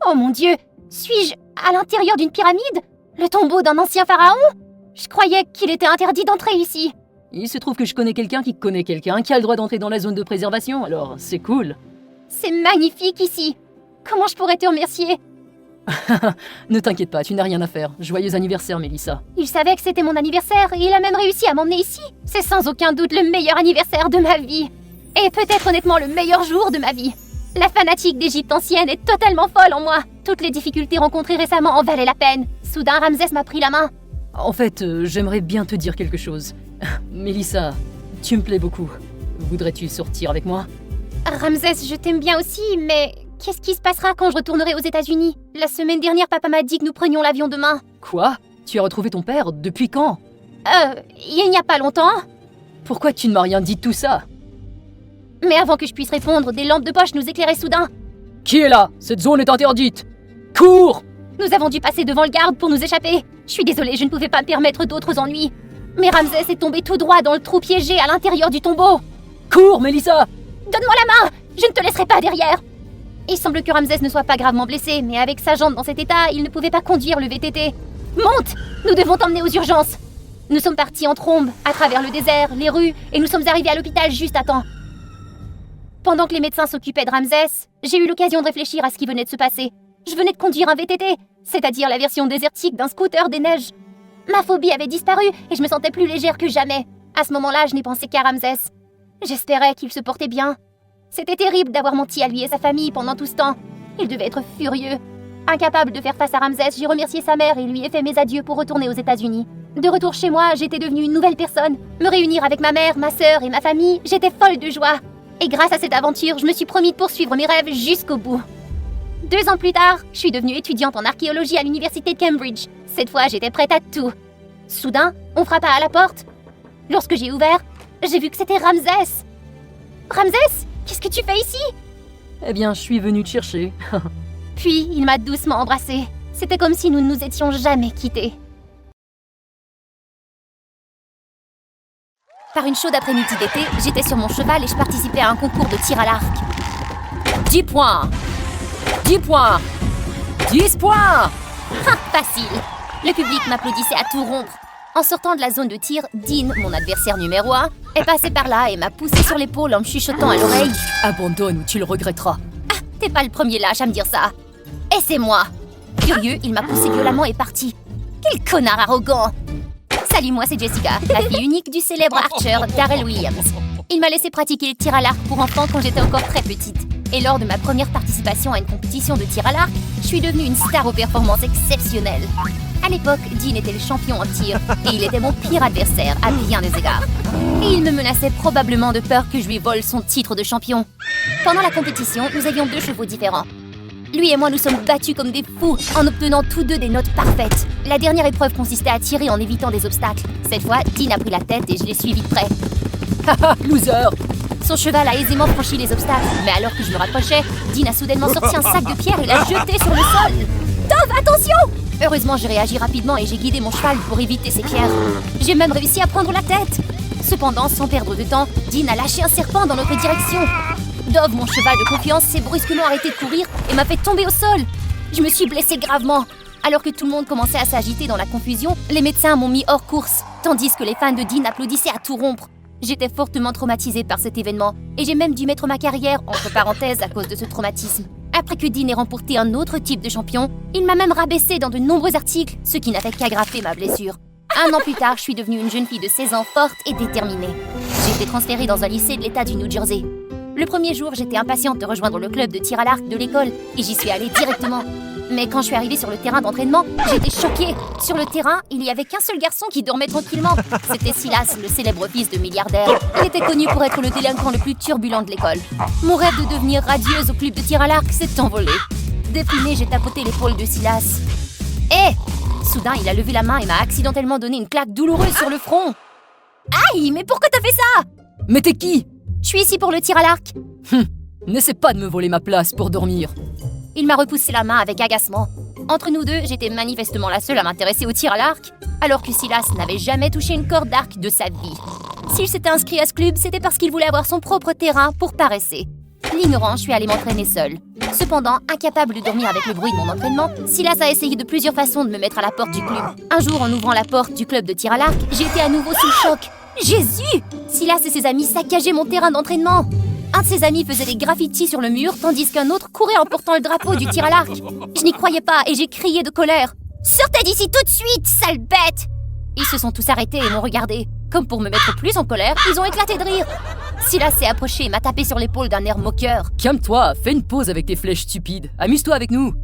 Oh mon Dieu! Suis-je à l'intérieur d'une pyramide? Le tombeau d'un ancien pharaon? Je croyais qu'il était interdit d'entrer ici. Il se trouve que je connais quelqu'un qui connaît quelqu'un qui a le droit d'entrer dans la zone de préservation, alors c'est cool. C'est magnifique ici. Comment je pourrais te remercier? Ne t'inquiète pas, tu n'as rien à faire. Joyeux anniversaire, Mélissa. Il savait que c'était mon anniversaire et il a même réussi à m'emmener ici. C'est sans aucun doute le meilleur anniversaire de ma vie. Et peut-être honnêtement le meilleur jour de ma vie. La fanatique d'Égypte ancienne est totalement folle en moi. Toutes les difficultés rencontrées récemment en valaient la peine. Soudain, Ramsès m'a pris la main. En fait, j'aimerais bien te dire quelque chose. Mélissa, tu me plais beaucoup. Voudrais-tu sortir avec moi? Ramsès, je t'aime bien aussi, mais qu'est-ce qui se passera quand je retournerai aux États-Unis? La semaine dernière, papa m'a dit que nous prenions l'avion demain. Quoi? Tu as retrouvé ton père? Depuis quand? Il n'y a pas longtemps. Pourquoi tu ne m'as rien dit de tout ça? Mais avant que je puisse répondre, des lampes de poche nous éclairaient soudain. Qui est là? Cette zone est interdite! Cours! Nous avons dû passer devant le garde pour nous échapper. Je suis désolée, je ne pouvais pas me permettre d'autres ennuis. Mais Ramsès est tombé tout droit dans le trou piégé à l'intérieur du tombeau. Cours, Mélissa! Donne-moi la main! Je ne te laisserai pas derrière! Il semble que Ramsès ne soit pas gravement blessé, mais avec sa jambe dans cet état, il ne pouvait pas conduire le VTT. Monte! Nous devons t'emmener aux urgences! Nous sommes partis en trombe, à travers le désert, les rues, et nous sommes arrivés à l'hôpital juste à temps. Pendant que les médecins s'occupaient de Ramsès, j'ai eu l'occasion de réfléchir à ce qui venait de se passer. Je venais de conduire un VTT, c'est-à-dire la version désertique d'un scooter des neiges. Ma phobie avait disparu et je me sentais plus légère que jamais. À ce moment-là, je n'ai pensé qu'à Ramsès. J'espérais qu'il se portait bien. C'était terrible d'avoir menti à lui et sa famille pendant tout ce temps. Il devait être furieux. Incapable de faire face à Ramsès, j'ai remercié sa mère et lui ai fait mes adieux pour retourner aux États-Unis. De retour chez moi, j'étais devenue une nouvelle personne. Me réunir avec ma mère, ma sœur et ma famille, j'étais folle de joie. Et grâce à cette aventure, je me suis promis de poursuivre mes rêves jusqu'au bout. 2 ans plus tard, je suis devenue étudiante en archéologie à l'université de Cambridge. Cette fois, j'étais prête à tout. Soudain, on frappa à la porte. Lorsque j'ai ouvert, j'ai vu que c'était Ramsès. Ramsès, qu'est-ce que tu fais ici? Eh bien, je suis venue te chercher. Puis, il m'a doucement embrassée. C'était comme si nous ne nous étions jamais quittés. Par une chaude après-midi d'été, j'étais sur mon cheval et je participais à un concours de tir à l'arc. 10 points! 10 points! 10 points! Facile! Le public m'applaudissait à tout rompre. En sortant de la zone de tir, Dean, mon adversaire numéro 1, est passé par là et m'a poussé sur l'épaule en me chuchotant à l'oreille. Abandonne ou tu le regretteras. Ah, t'es pas le premier lâche à me dire ça. Et c'est moi. Furieux, il m'a poussé violemment et parti. Quel connard arrogant! Salut, moi c'est Jessica, la fille unique du célèbre archer Darrell Williams. Il m'a laissé pratiquer le tir à l'arc pour enfants quand j'étais encore très petite. Et lors de ma première participation à une compétition de tir à l'arc, je suis devenue une star aux performances exceptionnelles. À l'époque, Dean était le champion en tir et il était mon pire adversaire à bien des égards. Et il me menaçait probablement de peur que je lui vole son titre de champion. Pendant la compétition, nous avions 2 chevaux différents. Lui et moi nous sommes battus comme des fous en obtenant tous 2 des notes parfaites. La dernière épreuve consistait à tirer en évitant des obstacles. Cette fois, Dean a pris la tête et je l'ai suivi de près. Haha, loser! Son cheval a aisément franchi les obstacles, mais alors que je me rapprochais, Dean a soudainement sorti un sac de pierres et l'a jeté sur le sol. Dove, attention! Heureusement, j'ai réagi rapidement et j'ai guidé mon cheval pour éviter ces pierres. J'ai même réussi à prendre la tête. Cependant, sans perdre de temps, Dean a lâché un serpent dans notre direction. Dove, mon cheval de confiance, s'est brusquement arrêté de courir et m'a fait tomber au sol. Je me suis blessée gravement. Alors que tout le monde commençait à s'agiter dans la confusion, les médecins m'ont mis hors course, tandis que les fans de Dean applaudissaient à tout rompre. J'étais fortement traumatisée par cet événement et j'ai même dû mettre ma carrière entre parenthèses à cause de ce traumatisme. Après que Dean ait remporté un autre type de champion, il m'a même rabaissé dans de nombreux articles, ce qui n'a fait qu'aggraver ma blessure. 1 an plus tard, je suis devenue une jeune fille de 16 ans forte et déterminée. J'ai été transférée dans un lycée de l'État du New Jersey. Le premier jour, j'étais impatiente de rejoindre le club de tir à l'arc de l'école et j'y suis allée directement. Mais quand je suis arrivée sur le terrain d'entraînement, j'étais choquée. Sur le terrain, il n'y avait qu'un seul garçon qui dormait tranquillement. C'était Silas, le célèbre fils de milliardaire. Il était connu pour être le délinquant le plus turbulent de l'école. Mon rêve de devenir radieuse au club de tir à l'arc s'est envolé. Déprimée, j'ai tapoté l'épaule de Silas. Hé! Soudain, il a levé la main et m'a accidentellement donné une claque douloureuse sur le front. Aïe, mais pourquoi t'as fait ça? Mais t'es qui? Je suis ici pour le tir à l'arc. N'essaie pas de me voler ma place pour dormir. Il m'a repoussé la main avec agacement. Entre nous deux, j'étais manifestement la seule à m'intéresser au tir à l'arc, alors que Silas n'avait jamais touché une corde d'arc de sa vie. S'il s'était inscrit à ce club, c'était parce qu'il voulait avoir son propre terrain pour paresser. L'ignorant, je suis allée m'entraîner seule. Cependant, incapable de dormir avec le bruit de mon entraînement, Silas a essayé de plusieurs façons de me mettre à la porte du club. Un jour, en ouvrant la porte du club de tir à l'arc, j'ai été à nouveau sous le choc. Jésus! Silas et ses amis saccageaient mon terrain d'entraînement. Un de ses amis faisait des graffitis sur le mur, tandis qu'un autre courait en portant le drapeau du tir à l'arc. Je n'y croyais pas et j'ai crié de colère. « Sortez d'ici tout de suite, sale bête !» Ils se sont tous arrêtés et m'ont regardé. Comme pour me mettre plus en colère, ils ont éclaté de rire. Silas s'est approché et m'a tapé sur l'épaule d'un air moqueur. Calme-toi, fais une pause avec tes flèches stupides. Amuse-toi avec nous.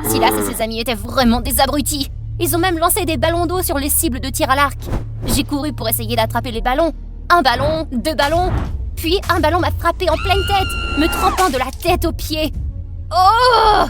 Silas et ses amis étaient vraiment des abrutis. Ils ont même lancé des ballons d'eau sur les cibles de tir à l'arc. J'ai couru pour essayer d'attraper les ballons. 1 ballon, 2 ballons. Puis un ballon m'a frappé en pleine tête, me trempant de la tête aux pieds. Oh!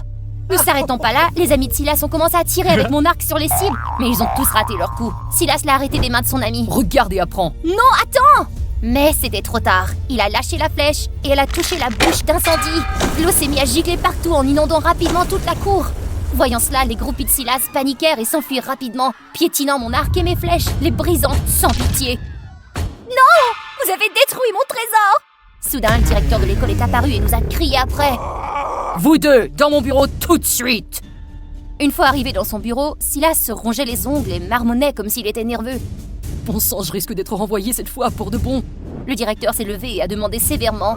Ne s'arrêtant pas là, les amis de Silas ont commencé à tirer avec mon arc sur les cibles, mais ils ont tous raté leur coup. Silas l'a arrêté des mains de son ami. Regarde et apprends. Non, attends! Mais c'était trop tard. Il a lâché la flèche et elle a touché la bouche d'incendie. L'eau s'est mise à gicler partout en inondant rapidement toute la cour. Voyant cela, les groupies de Silas paniquèrent et s'enfuirent rapidement, piétinant mon arc et mes flèches, les brisant sans pitié. Non! Vous avez détruit mon trésor! Soudain, le directeur de l'école est apparu et nous a crié après. Vous deux, dans mon bureau tout de suite! Une fois arrivé dans son bureau, Silas se rongeait les ongles et marmonnait comme s'il était nerveux. Bon sang, je risque d'être renvoyé cette fois pour de bon. Le directeur s'est levé et a demandé sévèrement.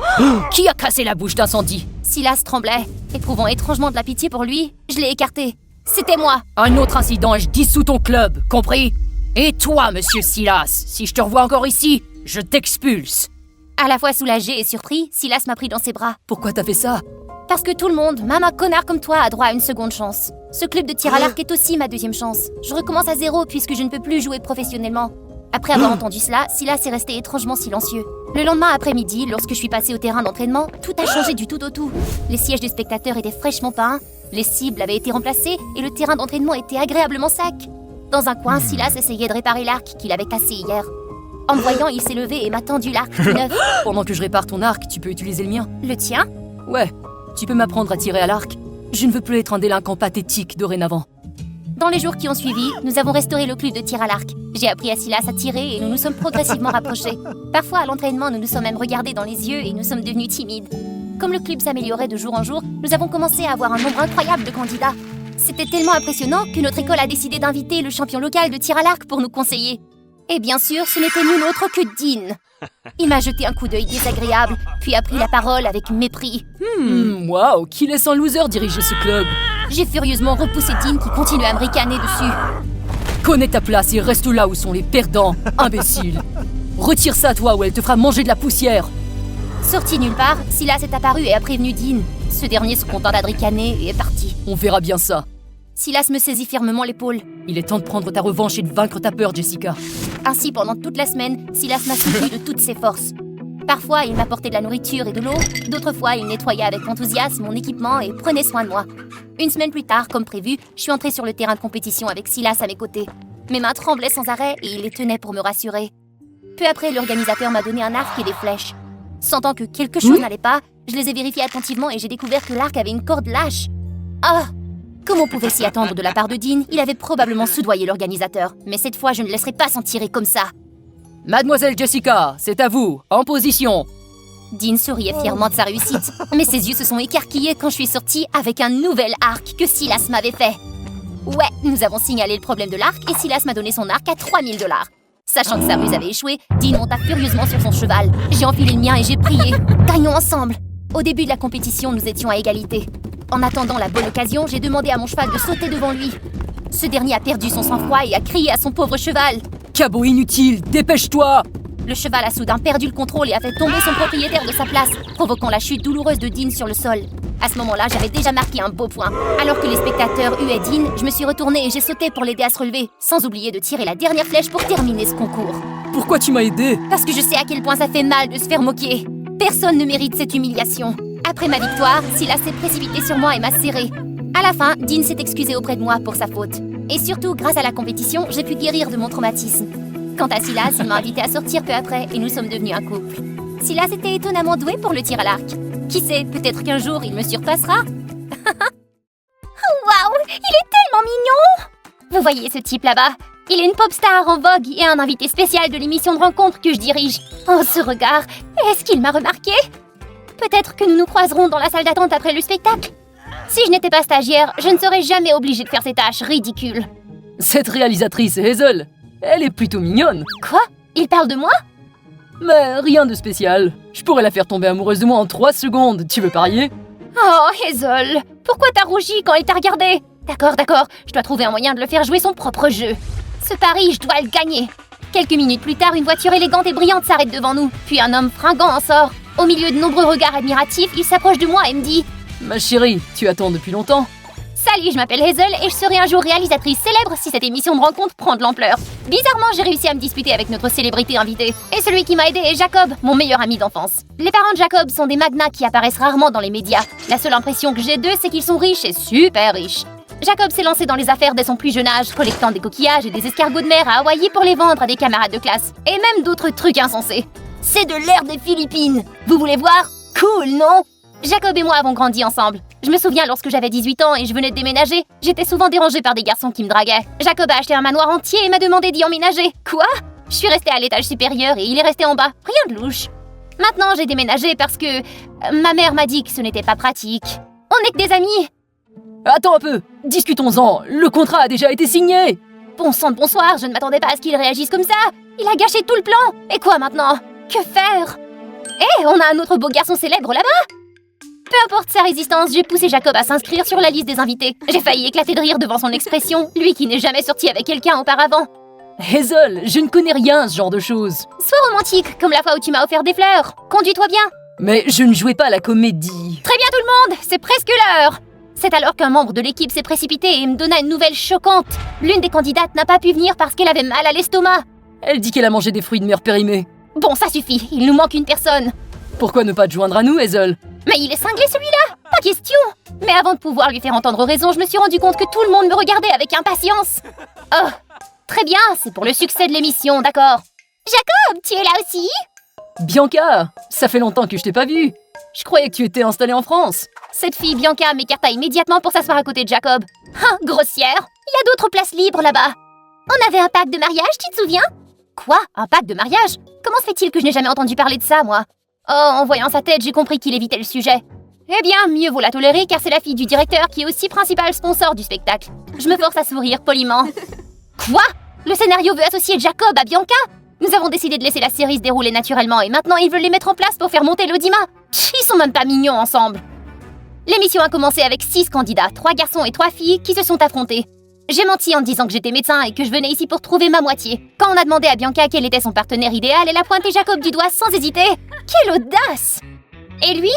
Qui a cassé la bouche d'incendie? Silas tremblait. Éprouvant étrangement de la pitié pour lui, je l'ai écarté. C'était moi. Un autre incident et je dissous ton club, compris? Et toi, monsieur Silas, si je te revois encore ici, je t'expulse. À la fois soulagé et surpris, Silas m'a pris dans ses bras. Pourquoi t'as fait ça? Parce que tout le monde, même un connard comme toi, a droit à une seconde chance. Ce club de tir à l'arc est aussi ma deuxième chance. Je recommence à zéro puisque je ne peux plus jouer professionnellement. Après avoir entendu cela, Silas est resté étrangement silencieux. Le lendemain après-midi, lorsque je suis passée au terrain d'entraînement, tout a changé du tout au tout. Les sièges des spectateurs étaient fraîchement peints, les cibles avaient été remplacées et le terrain d'entraînement était agréablement sec. Dans un coin, Silas essayait de réparer l'arc qu'il avait cassé hier. En me voyant, il s'est levé et m'a tendu l'arc tout neuf. Pendant que je répare ton arc, tu peux utiliser le mien. Le tien? Ouais, tu peux m'apprendre à tirer à l'arc. Je ne veux plus être un délinquant pathétique dorénavant. Dans les jours qui ont suivi, nous avons restauré le club de tir à l'arc. J'ai appris à Silas à tirer et nous nous sommes progressivement rapprochés. Parfois, à l'entraînement, nous nous sommes même regardés dans les yeux et nous sommes devenus timides. Comme le club s'améliorait de jour en jour, nous avons commencé à avoir un nombre incroyable de candidats. C'était tellement impressionnant que notre école a décidé d'inviter le champion local de tir à l'arc pour nous conseiller. Et bien sûr, ce n'était nul autre que Dean. Il m'a jeté un coup d'œil désagréable, puis a pris la parole avec mépris. Waouh, qui laisse un loser diriger ce club? J'ai furieusement repoussé Dean qui continuait à me ricaner dessus. Connais ta place et reste là où sont les perdants, imbécile. Retire ça, toi, ou elle te fera manger de la poussière. Sorti nulle part, Silas est apparu et a prévenu Dean. Ce dernier se contenta de ricaner et est parti. On verra bien ça. Silas me saisit fermement l'épaule. Il est temps de prendre ta revanche et de vaincre ta peur, Jessica. Ainsi, pendant toute la semaine, Silas m'a soutenu de toutes ses forces. Parfois, il m'apportait de la nourriture et de l'eau. D'autres fois, il nettoyait avec enthousiasme mon équipement et prenait soin de moi. Une semaine plus tard, comme prévu, je suis entrée sur le terrain de compétition avec Silas à mes côtés. Mes mains tremblaient sans arrêt et il les tenait pour me rassurer. Peu après, l'organisateur m'a donné un arc et des flèches. Sentant que quelque chose n'allait pas, je les ai vérifiés attentivement et j'ai découvert que l'arc avait une corde lâche. Ah! Comme on pouvait s'y attendre de la part de Dean, il avait probablement soudoyé l'organisateur. Mais cette fois, je ne laisserai pas s'en tirer comme ça. Mademoiselle Jessica, c'est à vous, en position. Dean souriait fièrement de sa réussite, mais ses yeux se sont écarquillés quand je suis sortie avec un nouvel arc que Silas m'avait fait. Ouais, nous avons signalé le problème de l'arc et Silas m'a donné son arc à 3000 $. Sachant que sa ruse avait échoué, Dean monta furieusement sur son cheval. J'ai enfilé le mien et j'ai prié. Gagnons ensemble. Au début de la compétition, nous étions à égalité. En attendant la bonne occasion, j'ai demandé à mon cheval de sauter devant lui. Ce dernier a perdu son sang-froid et a crié à son pauvre cheval. Cabot inutile, dépêche-toi! Le cheval a soudain perdu le contrôle et a fait tomber son propriétaire de sa place, provoquant la chute douloureuse de Dean sur le sol. À ce moment-là, j'avais déjà marqué un beau point. Alors que les spectateurs huaient Dean, je me suis retournée et j'ai sauté pour l'aider à se relever, sans oublier de tirer la dernière flèche pour terminer ce concours. Pourquoi tu m'as aidé? Parce que je sais à quel point ça fait mal de se faire moquer. Personne ne mérite cette humiliation. Après ma victoire, Silas s'est précipité sur moi et m'a serré. À la fin, Dean s'est excusé auprès de moi pour sa faute. Et surtout, grâce à la compétition, j'ai pu guérir de mon traumatisme. Quant à Silas, il m'a invité à sortir peu après et nous sommes devenus un couple. Silas était étonnamment doué pour le tir à l'arc. Qui sait, peut-être qu'un jour il me surpassera. Waouh, il est tellement mignon! Vous voyez ce type là-bas? Il est une pop star en vogue et un invité spécial de l'émission de rencontre que je dirige. Oh, ce regard! Est-ce qu'il m'a remarqué? Peut-être que nous nous croiserons dans la salle d'attente après le spectacle. Si je n'étais pas stagiaire, je ne serais jamais obligée de faire ces tâches ridicules. Cette réalisatrice Hazel, elle est plutôt mignonne. Quoi? Il parle de moi? Mais rien de spécial. Je pourrais la faire tomber amoureuse de moi en 3 secondes. Tu veux parier? Oh, Hazel! Pourquoi t'as rougi quand il t'a regardé? D'accord, je dois trouver un moyen de le faire jouer son propre jeu. Ce pari, je dois le gagner. Quelques minutes plus tard, une voiture élégante et brillante s'arrête devant nous. Puis un homme fringant en sort. Au milieu de nombreux regards admiratifs, il s'approche de moi et me dit: Ma chérie, tu attends depuis longtemps? Salut, je m'appelle Hazel et je serai un jour réalisatrice célèbre si cette émission de rencontre prend de l'ampleur. Bizarrement, j'ai réussi à me disputer avec notre célébrité invitée. Et celui qui m'a aidé est Jacob, mon meilleur ami d'enfance. Les parents de Jacob sont des magnats qui apparaissent rarement dans les médias. La seule impression que j'ai d'eux, c'est qu'ils sont riches et super riches. Jacob s'est lancé dans les affaires dès son plus jeune âge, collectant des coquillages et des escargots de mer à Hawaï pour les vendre à des camarades de classe. Et même d'autres trucs insensés. C'est de l'air des Philippines. Vous voulez voir? Cool, non? Jacob et moi avons grandi ensemble. Je me souviens lorsque j'avais 18 ans et je venais de déménager, j'étais souvent dérangée par des garçons qui me draguaient. Jacob a acheté un manoir entier et m'a demandé d'y emménager. Quoi? Je suis restée à l'étage supérieur et il est resté en bas. Rien de louche. Maintenant, j'ai déménagé parce que ma mère m'a dit que ce n'était pas pratique. On n'est que des amis. Attends un peu, discutons-en. Le contrat a déjà été signé. Bon sang de bonsoir, je ne m'attendais pas à ce qu'il réagisse comme ça. Il a gâché tout le plan. Et quoi maintenant? Que faire? Eh, on a un autre beau garçon célèbre là-bas. Peu importe sa résistance, j'ai poussé Jacob à s'inscrire sur la liste des invités. J'ai failli éclater de rire devant son expression, lui qui n'est jamais sorti avec quelqu'un auparavant. Hazel, je ne connais rien à ce genre de choses. Sois romantique, comme la fois où tu m'as offert des fleurs. Conduis-toi bien. Mais je ne jouais pas à la comédie. Très bien tout le monde, c'est presque l'heure. C'est alors qu'un membre de l'équipe s'est précipité et me donna une nouvelle choquante. L'une des candidates n'a pas pu venir parce qu'elle avait mal à l'estomac. Elle dit qu'elle a mangé des fruits de mer périmés. Bon, ça suffit, il nous manque une personne. Pourquoi ne pas te joindre à nous, Hazel? Mais il est cinglé celui-là, pas question. Mais avant de pouvoir lui faire entendre raison, je me suis rendu compte que tout le monde me regardait avec impatience. Oh, très bien, c'est pour le succès de l'émission, d'accord. Jacob, tu es là aussi? Bianca, ça fait longtemps que je t'ai pas vue. Je croyais que tu étais installée en France. Cette fille, Bianca, m'écarta immédiatement pour s'asseoir à côté de Jacob. Hein, grossière. Il y a d'autres places libres là-bas. On avait un pack de mariage, tu te souviens? Quoi? Un pack de mariage? Comment se fait-il que je n'ai jamais entendu parler de ça, moi? Oh, en voyant sa tête, j'ai compris qu'il évitait le sujet. Eh bien, mieux vaut la tolérer car c'est la fille du directeur qui est aussi principal sponsor du spectacle. Je me force à sourire poliment. Quoi? Le scénario veut associer Jacob à Bianca? Nous avons décidé de laisser la série se dérouler naturellement et maintenant ils veulent les mettre en place pour faire monter l'audimat. Ils sont même pas mignons ensemble. L'émission a commencé avec 6 candidats, 3 garçons et 3 filles qui se sont affrontés. J'ai menti en disant que j'étais médecin et que je venais ici pour trouver ma moitié. Quand on a demandé à Bianca quel était son partenaire idéal, elle a pointé Jacob du doigt sans hésiter. Quelle audace! Et lui?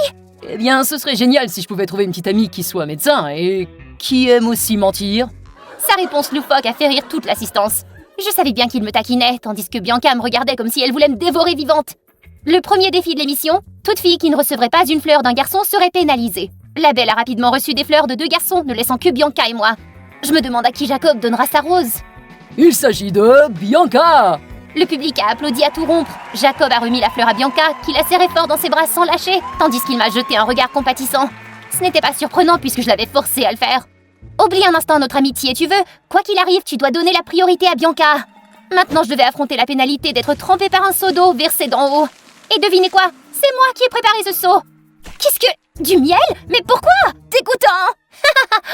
Eh bien, ce serait génial si je pouvais trouver une petite amie qui soit médecin et qui aime aussi mentir. Sa réponse loufoque a fait rire toute l'assistance. Je savais bien qu'il me taquinait, tandis que Bianca me regardait comme si elle voulait me dévorer vivante. Le premier défi de l'émission, toute fille qui ne recevrait pas une fleur d'un garçon serait pénalisée. La belle a rapidement reçu des fleurs de 2 garçons, ne laissant que Bianca et moi. Je me demande à qui Jacob donnera sa rose. Il s'agit de Bianca! Le public a applaudi à tout rompre. Jacob a remis la fleur à Bianca, qui la serrait fort dans ses bras sans lâcher, tandis qu'il m'a jeté un regard compatissant. Ce n'était pas surprenant puisque je l'avais forcé à le faire. Oublie un instant notre amitié, tu veux? Quoi qu'il arrive, tu dois donner la priorité à Bianca. Maintenant, je devais affronter la pénalité d'être trempée par un seau d'eau versé d'en haut. Et devinez quoi? C'est moi qui ai préparé ce seau. Qu'est-ce que... Du miel? Mais pourquoi? Dégoûtant!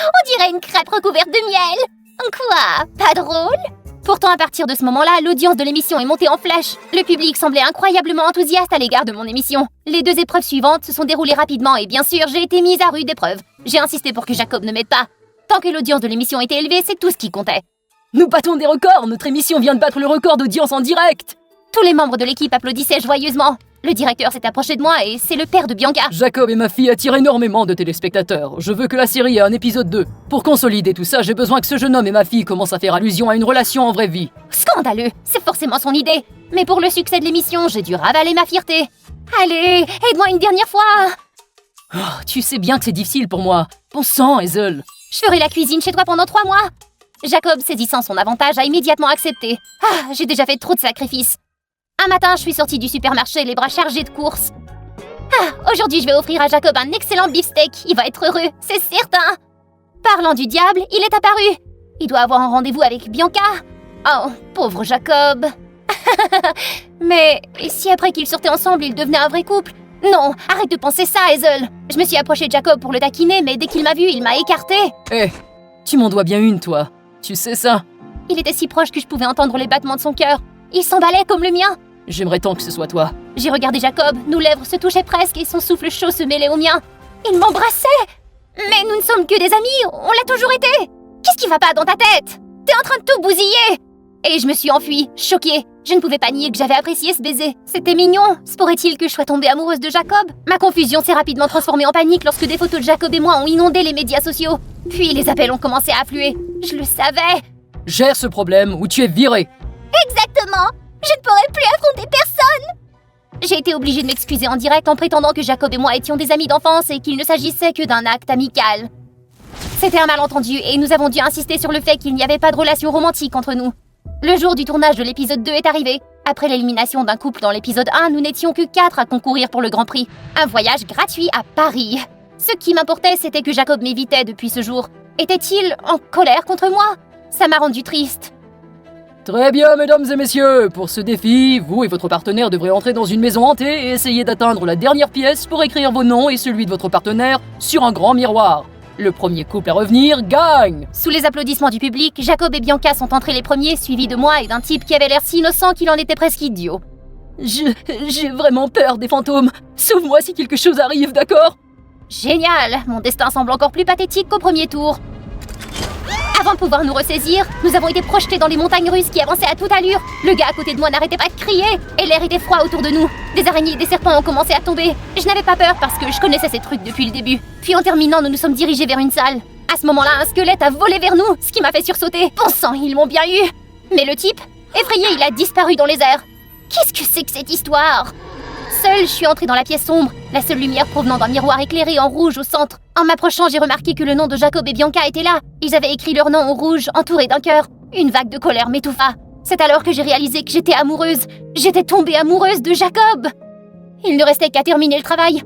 On dirait une crêpe recouverte de miel. Quoi? Pas drôle? Pourtant, à partir de ce moment-là, l'audience de l'émission est montée en flèche. Le public semblait incroyablement enthousiaste à l'égard de mon émission. Les 2 épreuves suivantes se sont déroulées rapidement et bien sûr, j'ai été mise à rude épreuve. J'ai insisté pour que Jacob ne m'aide pas. Tant que l'audience de l'émission était élevée, c'est tout ce qui comptait. Nous battons des records! Notre émission vient de battre le record d'audience en direct! Tous les membres de l'équipe applaudissaient joyeusement. Le directeur s'est approché de moi et c'est le père de Bianca. Jacob et ma fille attirent énormément de téléspectateurs. Je veux que la série ait un épisode 2. Pour consolider tout ça, j'ai besoin que ce jeune homme et ma fille commencent à faire allusion à une relation en vraie vie. Scandaleux, c'est forcément son idée. Mais pour le succès de l'émission, j'ai dû ravaler ma fierté. Allez, aide-moi une dernière fois. Oh, tu sais bien que c'est difficile pour moi. Bon sang, Hazel. Je ferai la cuisine chez toi pendant 3 mois. Jacob, saisissant son avantage, a immédiatement accepté. Ah, j'ai déjà fait trop de sacrifices. Un matin, je suis sortie du supermarché, les bras chargés de courses. Ah, aujourd'hui, je vais offrir à Jacob un excellent beefsteak. Il va être heureux, c'est certain. Parlant du diable, il est apparu. Il doit avoir un rendez-vous avec Bianca. Oh, pauvre Jacob. Mais et si après qu'ils sortaient ensemble, ils devenaient un vrai couple? Non, arrête de penser ça, Hazel. Je me suis approchée de Jacob pour le taquiner, mais dès qu'il m'a vu, il m'a écartée. Hé, tu m'en dois bien une, toi. Tu sais ça? Il était si proche que je pouvais entendre les battements de son cœur. Il s'emballait comme le mien. J'aimerais tant que ce soit toi. J'ai regardé Jacob, nos lèvres se touchaient presque et son souffle chaud se mêlait au mien. Il m'embrassait. Mais nous ne sommes que des amis, on l'a toujours été. Qu'est-ce qui va pas dans ta tête? T'es en train de tout bousiller. Et je me suis enfuie, choquée. Je ne pouvais pas nier que j'avais apprécié ce baiser. C'était mignon. Se pourrait-il que je sois tombée amoureuse de Jacob? Ma confusion s'est rapidement transformée en panique lorsque des photos de Jacob et moi ont inondé les médias sociaux. Puis les appels ont commencé à affluer. Je le savais. Gère ce problème ou tu es viré. Exactement. Je ne pourrai plus affronter personne. J'ai été obligée de m'excuser en direct en prétendant que Jacob et moi étions des amis d'enfance et qu'il ne s'agissait que d'un acte amical. C'était un malentendu et nous avons dû insister sur le fait qu'il n'y avait pas de relation romantique entre nous. Le jour du tournage de l'épisode 2 est arrivé. Après l'élimination d'un couple dans l'épisode 1, nous n'étions que 4 à concourir pour le Grand Prix. Un voyage gratuit à Paris. Ce qui m'importait, c'était que Jacob m'évitait depuis ce jour. Était-il en colère contre moi? Ça m'a rendu triste. Très bien, mesdames et messieurs. Pour ce défi, vous et votre partenaire devrez entrer dans une maison hantée et essayer d'atteindre la dernière pièce pour écrire vos noms et celui de votre partenaire sur un grand miroir. Le premier couple à revenir gagne. Sous les applaudissements du public, Jacob et Bianca sont entrés les premiers, suivis de moi et d'un type qui avait l'air si innocent qu'il en était presque idiot. J'ai vraiment peur des fantômes. Sauve-moi si quelque chose arrive, d'accord? Génial! Mon destin semble encore plus pathétique qu'au premier tour. Avant de pouvoir nous ressaisir, nous avons été projetés dans les montagnes russes qui avançaient à toute allure. Le gars à côté de moi n'arrêtait pas de crier et l'air était froid autour de nous. Des araignées et des serpents ont commencé à tomber. Je n'avais pas peur parce que je connaissais ces trucs depuis le début. Puis en terminant, nous nous sommes dirigés vers une salle. À ce moment-là, un squelette a volé vers nous, ce qui m'a fait sursauter. Bon sang, ils m'ont bien eu. Mais le type, effrayé, il a disparu dans les airs. Qu'est-ce que c'est que cette histoire? Seule, je suis entrée dans la pièce sombre, la seule lumière provenant d'un miroir éclairé en rouge au centre. En m'approchant, j'ai remarqué que le nom de Jacob et Bianca était là. Ils avaient écrit leur nom en rouge, entouré d'un cœur. Une vague de colère m'étouffa. C'est alors que j'ai réalisé que j'étais amoureuse. J'étais tombée amoureuse de Jacob. Il ne restait qu'à terminer le travail.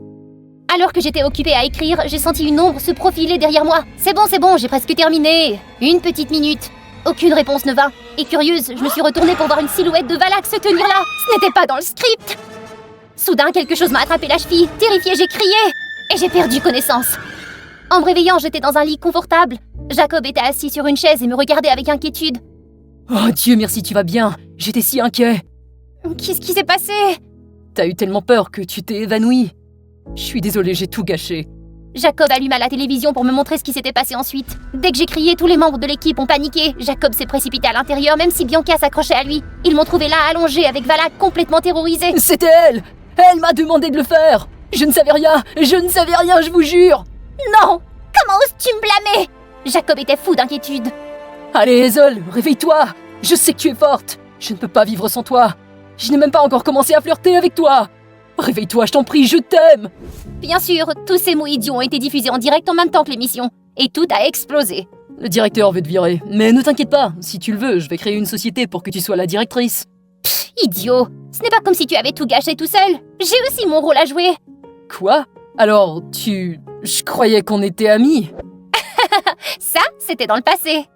Alors que j'étais occupée à écrire, j'ai senti une ombre se profiler derrière moi. C'est bon, j'ai presque terminé. Une petite minute. Aucune réponse ne vint. Et curieuse, je me suis retournée pour voir une silhouette de Valak se tenir là. Ce n'était pas dans le script. Soudain, quelque chose m'a attrapé la cheville. Terrifiée, j'ai crié. Et j'ai perdu connaissance. En me réveillant, j'étais dans un lit confortable. Jacob était assis sur une chaise et me regardait avec inquiétude. Oh Dieu merci, tu vas bien. J'étais si inquiet. Qu'est-ce qui s'est passé? T'as eu tellement peur que tu t'es évanouie. Je suis désolée, j'ai tout gâché. Jacob alluma la télévision pour me montrer ce qui s'était passé ensuite. Dès que j'ai crié, tous les membres de l'équipe ont paniqué. Jacob s'est précipité à l'intérieur, même si Bianca s'accrochait à lui. Ils m'ont trouvé là, allongé, avec Vala complètement terrorisée. C'était elle! Elle m'a demandé de le faire! Je ne savais rien, je vous jure! Non! Comment oses-tu me blâmer? Jacob était fou d'inquiétude. Allez, Hazel, réveille-toi! Je sais que tu es forte! Je ne peux pas vivre sans toi! Je n'ai même pas encore commencé à flirter avec toi! Réveille-toi, je t'en prie, je t'aime! Bien sûr, tous ces mots idiots ont été diffusés en direct en même temps que l'émission. Et tout a explosé. Le directeur veut te virer, mais ne t'inquiète pas, si tu le veux, je vais créer une société pour que tu sois la directrice. Idiot! Ce n'est pas comme si tu avais tout gâché tout seul. J'ai aussi mon rôle à jouer. Quoi? Alors, Je croyais qu'on était amis. Ça, c'était dans le passé.